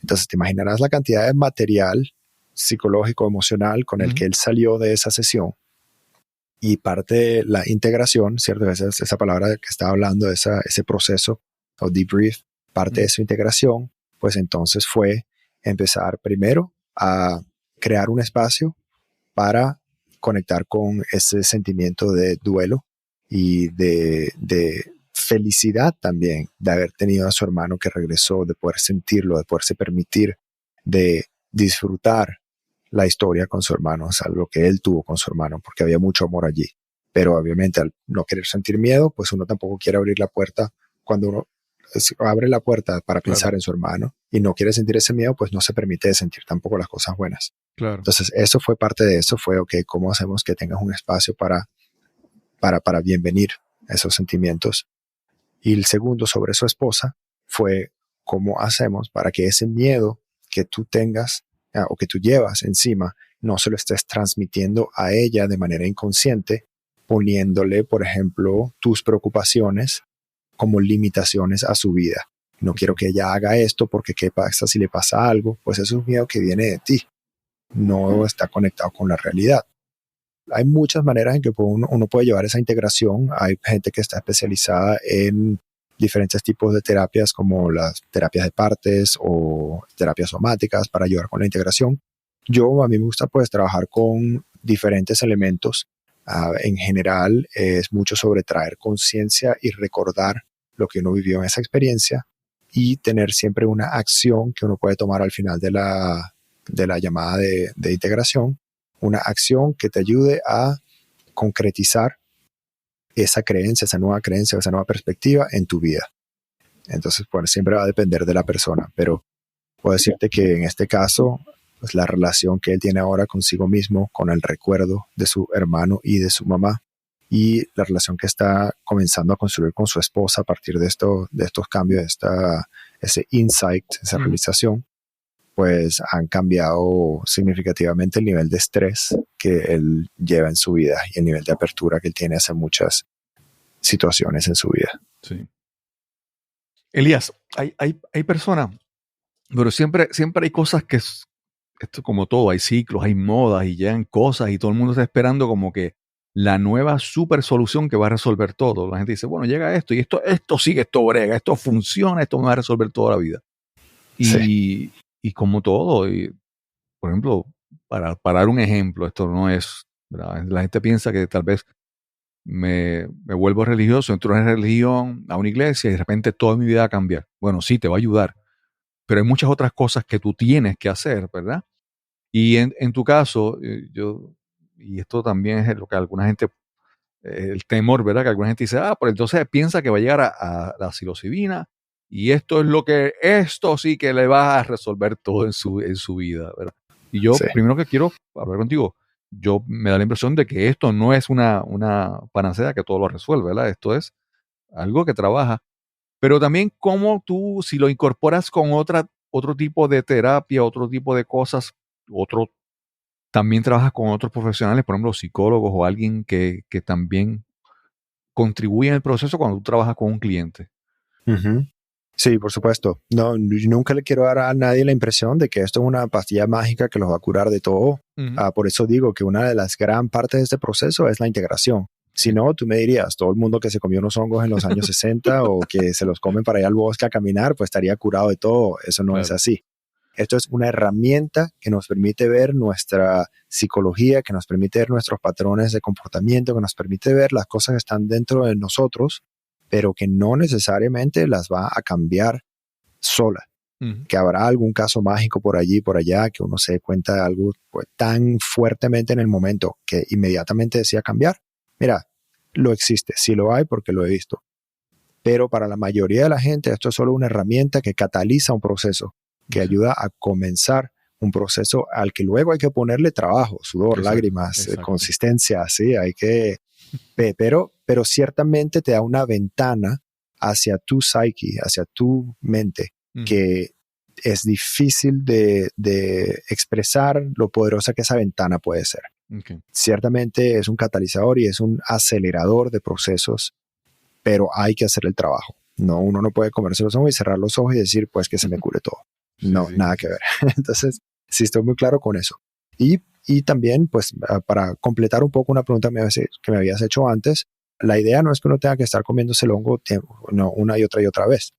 Entonces te imaginarás la cantidad de material psicológico, emocional con el que él salió de esa sesión. Y parte de la integración, ¿cierto? Esa palabra que estaba hablando, ese proceso o debrief, parte de su integración, pues entonces fue empezar primero a crear un espacio para conectar con ese sentimiento de duelo y de felicidad también de haber tenido a su hermano que regresó, de poder sentirlo, de poderse permitir, de disfrutar la historia con su hermano, o sea, lo que él tuvo con su hermano, porque había mucho amor allí. Pero obviamente al no querer sentir miedo, pues uno tampoco quiere abrir la puerta. Cuando uno abre la puerta para pensar en su hermano y no quiere sentir ese miedo, pues no se permite sentir tampoco las cosas buenas. Claro. Entonces eso fue parte de eso, fue ok, ¿cómo hacemos que tengas un espacio para bienvenir esos sentimientos? Y el segundo sobre su esposa fue ¿cómo hacemos para que ese miedo que tú tengas o que tú llevas encima no se lo estés transmitiendo a ella de manera inconsciente, poniéndole, por ejemplo, tus preocupaciones como limitaciones a su vida? No quiero que ella haga esto porque qué pasa si le pasa algo. Pues eso es un miedo que viene de ti, no está conectado con la realidad. Hay muchas maneras en que uno puede llevar esa integración. Hay gente que está especializada en diferentes tipos de terapias como las terapias de partes o terapias somáticas para ayudar con la integración. A mí me gusta pues trabajar con diferentes elementos. En general es mucho sobre traer conciencia y recordar lo que uno vivió en esa experiencia y tener siempre una acción que uno puede tomar al final de la llamada de integración, una acción que te ayude a concretizar esa creencia, esa nueva perspectiva en tu vida. Entonces, pues siempre va a depender de la persona, pero puedo decirte que en este caso, pues la relación que él tiene ahora consigo mismo, con el recuerdo de su hermano y de su mamá, y la relación que está comenzando a construir con su esposa a partir de estos cambios, ese insight, esa realización, pues han cambiado significativamente el nivel de estrés que él lleva en su vida y el nivel de apertura que él tiene hacia muchas situaciones en su vida. Sí. Elías, hay personas, pero siempre hay cosas que, esto como todo, hay ciclos, hay modas y llegan cosas y todo el mundo está esperando como que la nueva super solución que va a resolver todo. La gente dice, bueno, llega esto y esto sigue, esto brega, esto funciona, esto me va a resolver toda la vida. Y como todo, por ejemplo, para dar un ejemplo, esto no es, ¿verdad? La gente piensa que tal vez me vuelvo religioso, entro en religión a una iglesia y de repente toda mi vida va a cambiar. Bueno, sí, te va a ayudar, pero hay muchas otras cosas que tú tienes que hacer, ¿verdad? Y en tu caso, y esto también es lo que alguna gente, el temor, ¿verdad? Que alguna gente dice, pues entonces piensa que va a llegar a la psilocibina y esto sí que le va a resolver todo en su vida, ¿verdad? Y yo, primero que quiero hablar contigo, me da la impresión de que esto no es una panacea que todo lo resuelve, ¿verdad? Esto es algo que trabaja. Pero también cómo tú, si lo incorporas con otro tipo de terapia, otro tipo de cosas, también trabajas con otros profesionales, por ejemplo, psicólogos o alguien que también contribuye en el proceso cuando tú trabajas con un cliente. Uh-huh. Sí, por supuesto. No, nunca le quiero dar a nadie la impresión de que esto es una pastilla mágica que los va a curar de todo. Uh-huh. Por eso digo que una de las gran partes de este proceso es la integración. Si no, tú me dirías, todo el mundo que se comió unos hongos en los años 60 o que se los comen para ir al bosque a caminar, pues estaría curado de todo. Eso no es así. Esto es una herramienta que nos permite ver nuestra psicología, que nos permite ver nuestros patrones de comportamiento, que nos permite ver las cosas que están dentro de nosotros, pero que no necesariamente las va a cambiar sola. Uh-huh. Que habrá algún caso mágico por allí, por allá, que uno se dé cuenta de algo pues, tan fuertemente en el momento que inmediatamente decida cambiar. Mira, lo existe, sí lo hay porque lo he visto. Pero para la mayoría de la gente esto es solo una herramienta que cataliza un proceso, que ayuda a comenzar un proceso al que luego hay que ponerle trabajo, sudor, lágrimas, consistencia, sí, hay que... Pero ciertamente te da una ventana hacia tu psyche, hacia tu mente, que es difícil de expresar lo poderosa que esa ventana puede ser. Okay. Ciertamente es un catalizador y es un acelerador de procesos, pero hay que hacer el trabajo. No, uno no puede comerse los ojos y cerrar los ojos y decir, pues que se me cure todo. No, nada que ver. Entonces, sí estoy muy claro con eso. Y también, pues, para completar un poco una pregunta que me habías hecho antes, la idea no es que uno tenga que estar comiéndose el hongo una y otra vez.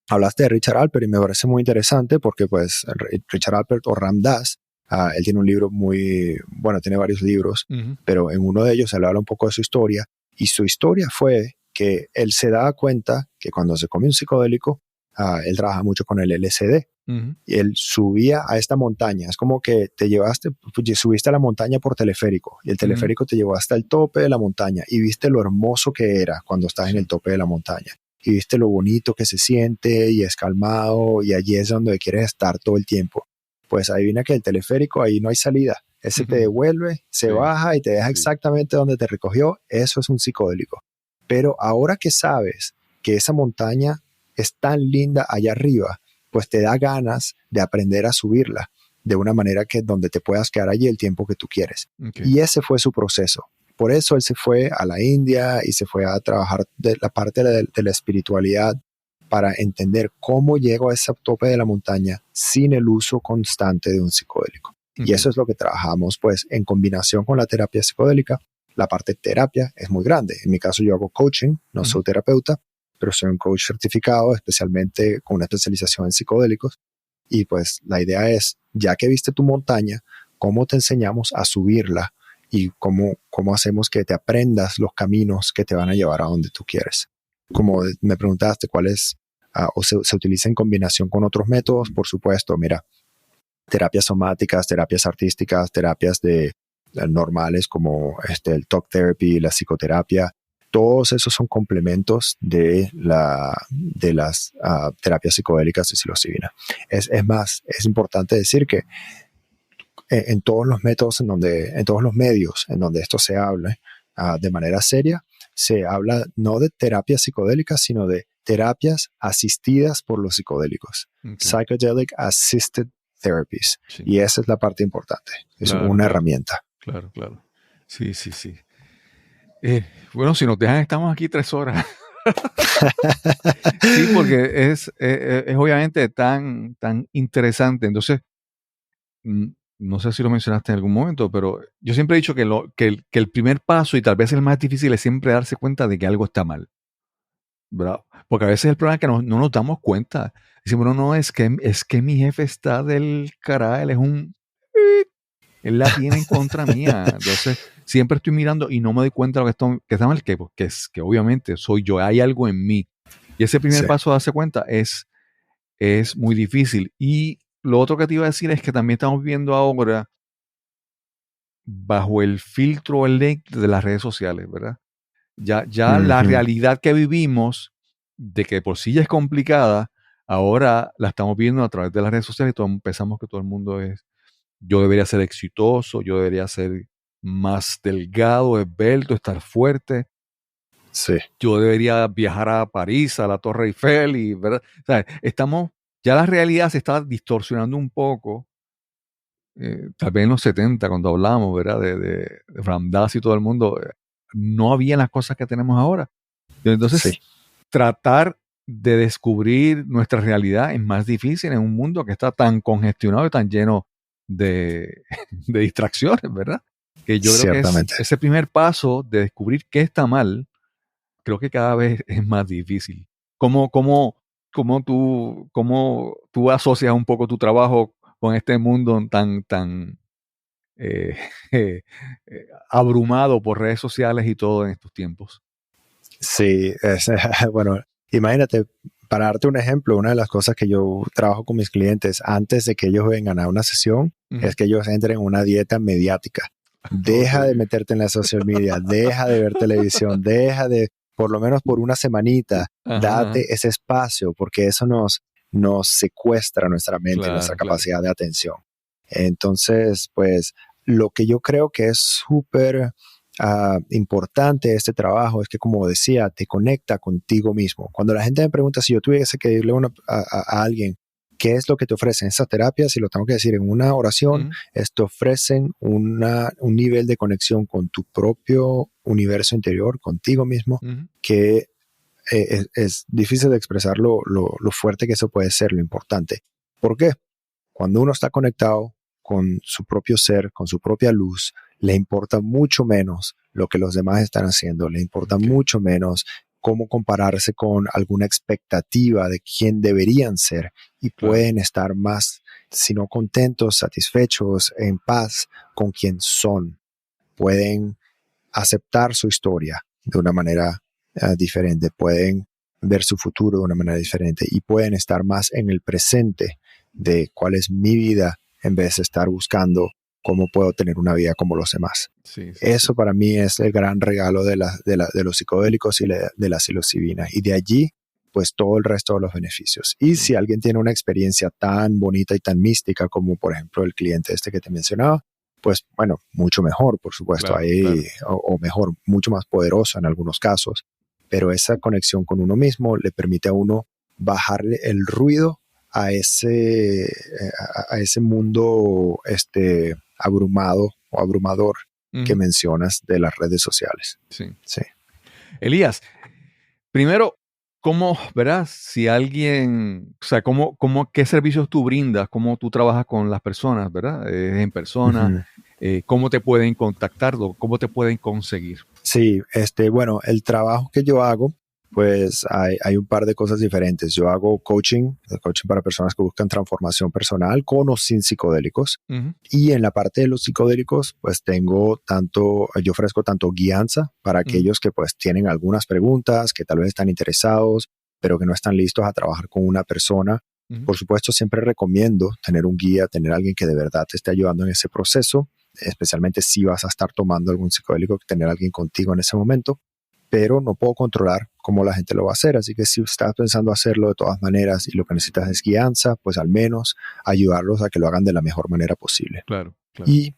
Hablaste de Richard Alpert y me parece muy interesante porque, pues, Richard Alpert o Ram Dass, él tiene un libro tiene varios libros, pero en uno de ellos él habla un poco de su historia, y su historia fue que él se daba cuenta que cuando se come un psicodélico, él trabaja mucho con el LSD. Y él subía a esta montaña. Es como que subiste a la montaña por teleférico, y el teleférico te llevó hasta el tope de la montaña y viste lo hermoso que era cuando estás en el tope de la montaña. Y viste lo bonito que se siente y es calmado, y allí es donde quieres estar todo el tiempo. Pues adivina que el teleférico, ahí no hay salida. Ese te devuelve, se baja y te deja exactamente donde te recogió. Eso es un psicodélico. Pero ahora que sabes que esa montaña es tan linda allá arriba, pues te da ganas de aprender a subirla de una manera que donde te puedas quedar allí el tiempo que tú quieres. Y ese fue su proceso. Por eso él se fue a la India y se fue a trabajar de la parte de la espiritualidad para entender cómo llego a ese tope de la montaña sin el uso constante de un psicodélico. Y eso es lo que trabajamos, pues, en combinación con la terapia psicodélica. La parte de terapia es muy grande. En mi caso yo hago coaching, no soy terapeuta, pero soy un coach certificado, especialmente con una especialización en psicodélicos. Y pues la idea es, ya que viste tu montaña, ¿cómo te enseñamos a subirla? Y cómo hacemos que te aprendas los caminos que te van a llevar a donde tú quieres. Como me preguntaste, ¿cuál es? ¿O se utiliza en combinación con otros métodos? Por supuesto, mira, terapias somáticas, terapias artísticas, terapias normales como el talk therapy, la psicoterapia. Todos esos son complementos de las terapias psicodélicas de psilocibina. Es más, es importante decir que en todos los métodos, en todos los medios en donde esto se habla de manera seria, se habla no de terapias psicodélicas, sino de terapias asistidas por los psicodélicos. Psychedelic Assisted Therapies. Sí. Y esa es la parte importante. Es una herramienta. Claro. Sí. Bueno, si nos dejan, estamos aquí 3 horas. Sí, porque es obviamente tan interesante. Entonces, no sé si lo mencionaste en algún momento, pero yo siempre he dicho que el primer paso, y tal vez el más difícil, es siempre darse cuenta de que algo está mal, ¿verdad? Porque a veces el problema es que no nos damos cuenta. Decimos, no, es que mi jefe está del carajo, él la tiene en contra mía. Entonces, siempre estoy mirando y no me doy cuenta de lo que está mal, que obviamente soy yo, hay algo en mí. Y ese primer paso de darse cuenta es muy difícil. Y lo otro que te iba a decir es que también estamos viendo ahora bajo el filtro de las redes sociales, ¿verdad? Ya la realidad que vivimos, de que por sí ya es complicada, ahora la estamos viendo a través de las redes sociales y pensamos que todo el mundo yo debería ser exitoso, yo debería ser más delgado, esbelto, estar fuerte. Sí. Yo debería viajar a París, a la Torre Eiffel, ¿verdad? O sea, ya la realidad se está distorsionando un poco. Tal vez en los 70, cuando hablamos, ¿verdad? De Ram Dass y todo el mundo, no habían las cosas que tenemos ahora. Entonces, tratar de descubrir nuestra realidad es más difícil en un mundo que está tan congestionado y tan lleno de distracciones, ¿verdad? Que yo creo que ese primer paso de descubrir qué está mal, creo que cada vez es más difícil. ¿Cómo tú asocias un poco tu trabajo con este mundo tan abrumado por redes sociales y todo en estos tiempos? Sí, bueno, imagínate, para darte un ejemplo, una de las cosas que yo trabajo con mis clientes antes de que ellos vengan a una sesión es que ellos entren en una dieta mediática. Deja de meterte en la social media, deja de ver televisión, deja de, por lo menos por una semanita, date ese espacio, porque eso nos secuestra nuestra mente, nuestra capacidad de atención. Entonces, pues, lo que yo creo que es súper importante de este trabajo es que, como decía, te conecta contigo mismo. Cuando la gente me pregunta si yo tuviese que decirle a alguien qué es lo que te ofrecen esas terapias, si lo tengo que decir en una oración, te ofrecen un nivel de conexión con tu propio universo interior, contigo mismo, que es difícil de expresar lo fuerte que eso puede ser, lo importante. ¿Por qué? Cuando uno está conectado con su propio ser, con su propia luz, le importa mucho menos lo que los demás están haciendo, le importa mucho menos cómo compararse con alguna expectativa de quién deberían ser y pueden estar más, si no contentos, satisfechos, en paz con quien son. Pueden aceptar su historia de una manera diferente, pueden ver su futuro de una manera diferente y pueden estar más en el presente de cuál es mi vida en vez de estar buscando cómo puedo tener una vida como los demás. Eso para mí es el gran regalo de los psicodélicos y de la psilocibina. Y de allí, pues todo el resto de los beneficios. Y si alguien tiene una experiencia tan bonita y tan mística como, por ejemplo, el cliente que te mencionaba, pues bueno, mucho mejor, por supuesto. O mejor, mucho más poderoso en algunos casos. Pero esa conexión con uno mismo le permite a uno bajarle el ruido a ese mundo abrumado o abrumador que mencionas de las redes sociales. Sí. Elías, primero, ¿cómo, verdad? Si alguien, o sea, ¿qué servicios tú brindas? ¿Cómo tú trabajas con las personas, verdad? En persona, ¿cómo te pueden contactar? ¿Cómo te pueden conseguir? Sí, bueno, el trabajo que yo hago, pues hay un par de cosas diferentes. Yo hago coaching para personas que buscan transformación personal con o sin psicodélicos. Y en la parte de los psicodélicos, pues yo ofrezco tanto guianza para aquellos que pues tienen algunas preguntas, que tal vez están interesados, pero que no están listos a trabajar con una persona. Por supuesto, siempre recomiendo tener un guía, tener alguien que de verdad te esté ayudando en ese proceso, especialmente si vas a estar tomando algún psicodélico, tener a alguien contigo en ese momento. Pero no puedo controlar cómo la gente lo va a hacer. Así que si estás pensando hacerlo de todas maneras y lo que necesitas es guianza, pues al menos ayudarlos a que lo hagan de la mejor manera posible. Claro. Y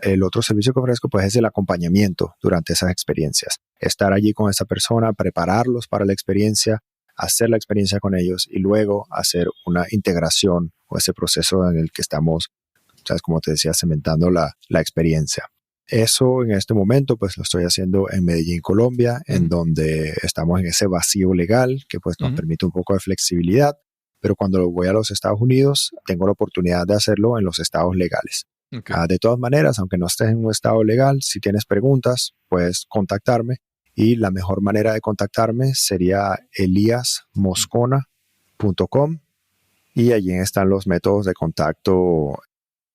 el otro servicio que ofrezco pues es el acompañamiento durante esas experiencias. Estar allí con esa persona, prepararlos para la experiencia, hacer la experiencia con ellos y luego hacer una integración o ese proceso en el que estamos, ¿sabes? Como te decía, cementando la experiencia. Eso en este momento pues lo estoy haciendo en Medellín, Colombia, en donde estamos en ese vacío legal que pues nos permite un poco de flexibilidad, pero cuando voy a los Estados Unidos tengo la oportunidad de hacerlo en los estados legales. De todas maneras, aunque no estés en un estado legal, si tienes preguntas, puedes contactarme y la mejor manera de contactarme sería eliasmoscona.com y allí están los métodos de contacto.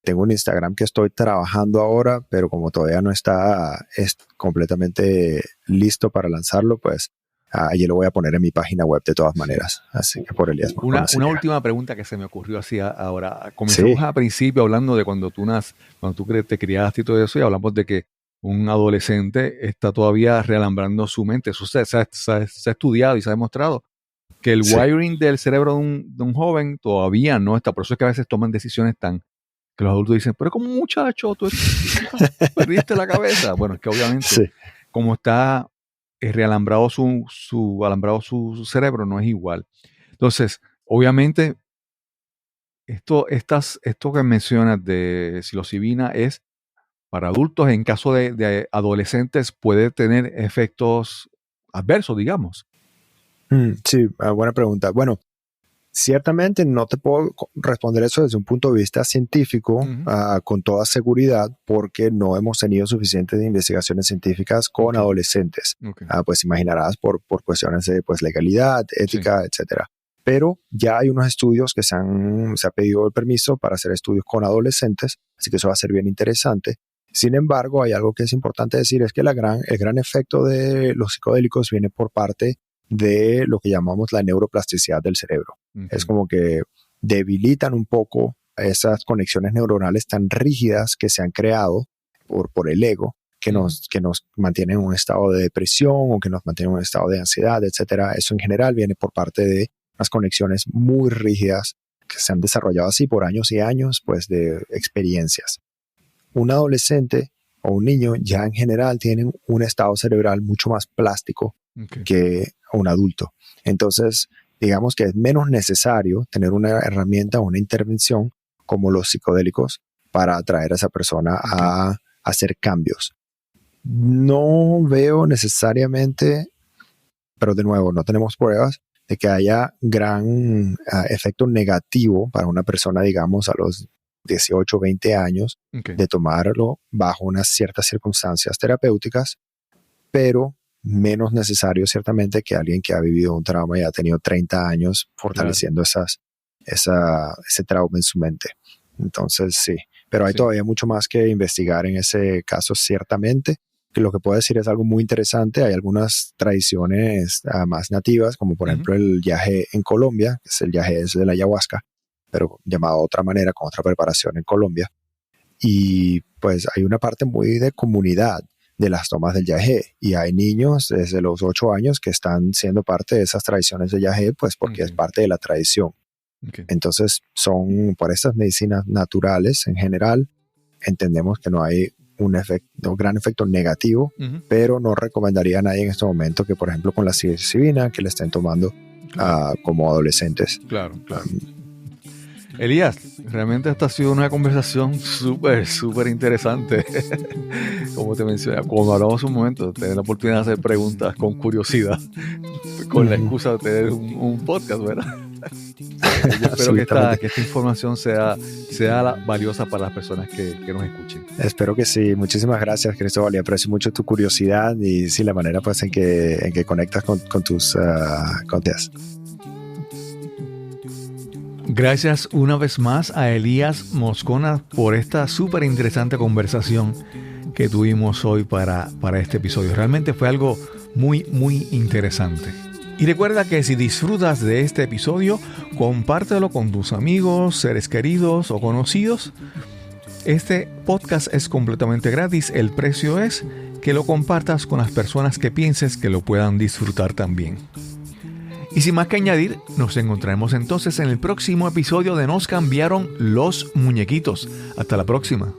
Tengo un Instagram que estoy trabajando ahora, pero como todavía no está completamente listo para lanzarlo, pues allí lo voy a poner en mi página web de todas maneras. Así que por Elías Moscona. Una última pregunta que se me ocurrió así ahora. Comenzamos al principio hablando de cuando tú te criaste y todo eso, y hablamos de que un adolescente está todavía realambrando su mente. Eso se ha estudiado y se ha demostrado que el wiring del cerebro de un joven todavía no está. Por eso es que a veces toman decisiones que los adultos dicen, pero como muchacho, tú perdiste la cabeza. Bueno, es que obviamente como está realambrado su cerebro, no es igual. Entonces, obviamente, esto que mencionas de psilocibina es para adultos. En caso de adolescentes puede tener efectos adversos, digamos. Sí, buena pregunta. Bueno, ciertamente no te puedo responder eso desde un punto de vista científico con toda seguridad porque no hemos tenido suficientes investigaciones científicas con adolescentes. Pues imaginarás por cuestiones de pues, legalidad, ética, etcétera. Pero ya hay unos estudios que se ha pedido el permiso para hacer estudios con adolescentes, así que eso va a ser bien interesante. Sin embargo, hay algo que es importante decir, es que el gran efecto de los psicodélicos viene por parte de lo que llamamos la neuroplasticidad del cerebro. Es como que debilitan un poco esas conexiones neuronales tan rígidas que se han creado por el ego, que nos mantienen en un estado de depresión o que nos mantienen en un estado de ansiedad, etcétera. Eso en general viene por parte de unas conexiones muy rígidas que se han desarrollado así por años y años, pues de experiencias. Un adolescente o un niño ya en general tienen un estado cerebral mucho más plástico que un adulto. Entonces, digamos que es menos necesario tener una herramienta o una intervención como los psicodélicos para atraer a esa persona a hacer cambios. No veo necesariamente pero de nuevo, no tenemos pruebas de que haya gran efecto negativo para una persona, digamos, a los 18 o 20 años de tomarlo bajo unas ciertas circunstancias terapéuticas, pero menos necesario ciertamente que alguien que ha vivido un trauma y ha tenido 30 años fortaleciendo ese trauma en su mente. Entonces sí, pero hay todavía mucho más que investigar en ese caso ciertamente. Que lo que puedo decir es algo muy interesante. Hay algunas tradiciones más nativas, como por ejemplo el yagé en Colombia, que es el yagé de la ayahuasca, pero llamado de otra manera, con otra preparación en Colombia. Y pues hay una parte muy de comunidad de las tomas del yagé, y hay niños desde los 8 años que están siendo parte de esas tradiciones de yagé, pues porque es parte de la tradición. Entonces son, por estas medicinas naturales en general, entendemos que no hay un gran efecto negativo, pero no recomendaría a nadie en este momento que, por ejemplo, con la psilocibina, que le estén tomando como adolescentes. Claro. Elías, realmente esta ha sido una conversación súper interesante. Como te mencioné, como hablamos un momento, tener la oportunidad de hacer preguntas con curiosidad, con la excusa de tener un podcast, ¿verdad? Yo espero que esta información sea valiosa para las personas que nos escuchen. Espero que sí. Muchísimas gracias, Cristóbal, y aprecio mucho tu curiosidad y sí, la manera pues en que conectas con tus contes. Gracias una vez más a Elías Moscona por esta súper interesante conversación que tuvimos hoy para este episodio. Realmente fue algo muy interesante. Y recuerda que si disfrutas de este episodio, compártelo con tus amigos, seres queridos o conocidos. Este podcast es completamente gratis. El precio es que lo compartas con las personas que pienses que lo puedan disfrutar también. Y sin más que añadir, nos encontraremos entonces en el próximo episodio de Nos cambiaron los muñequitos. Hasta la próxima.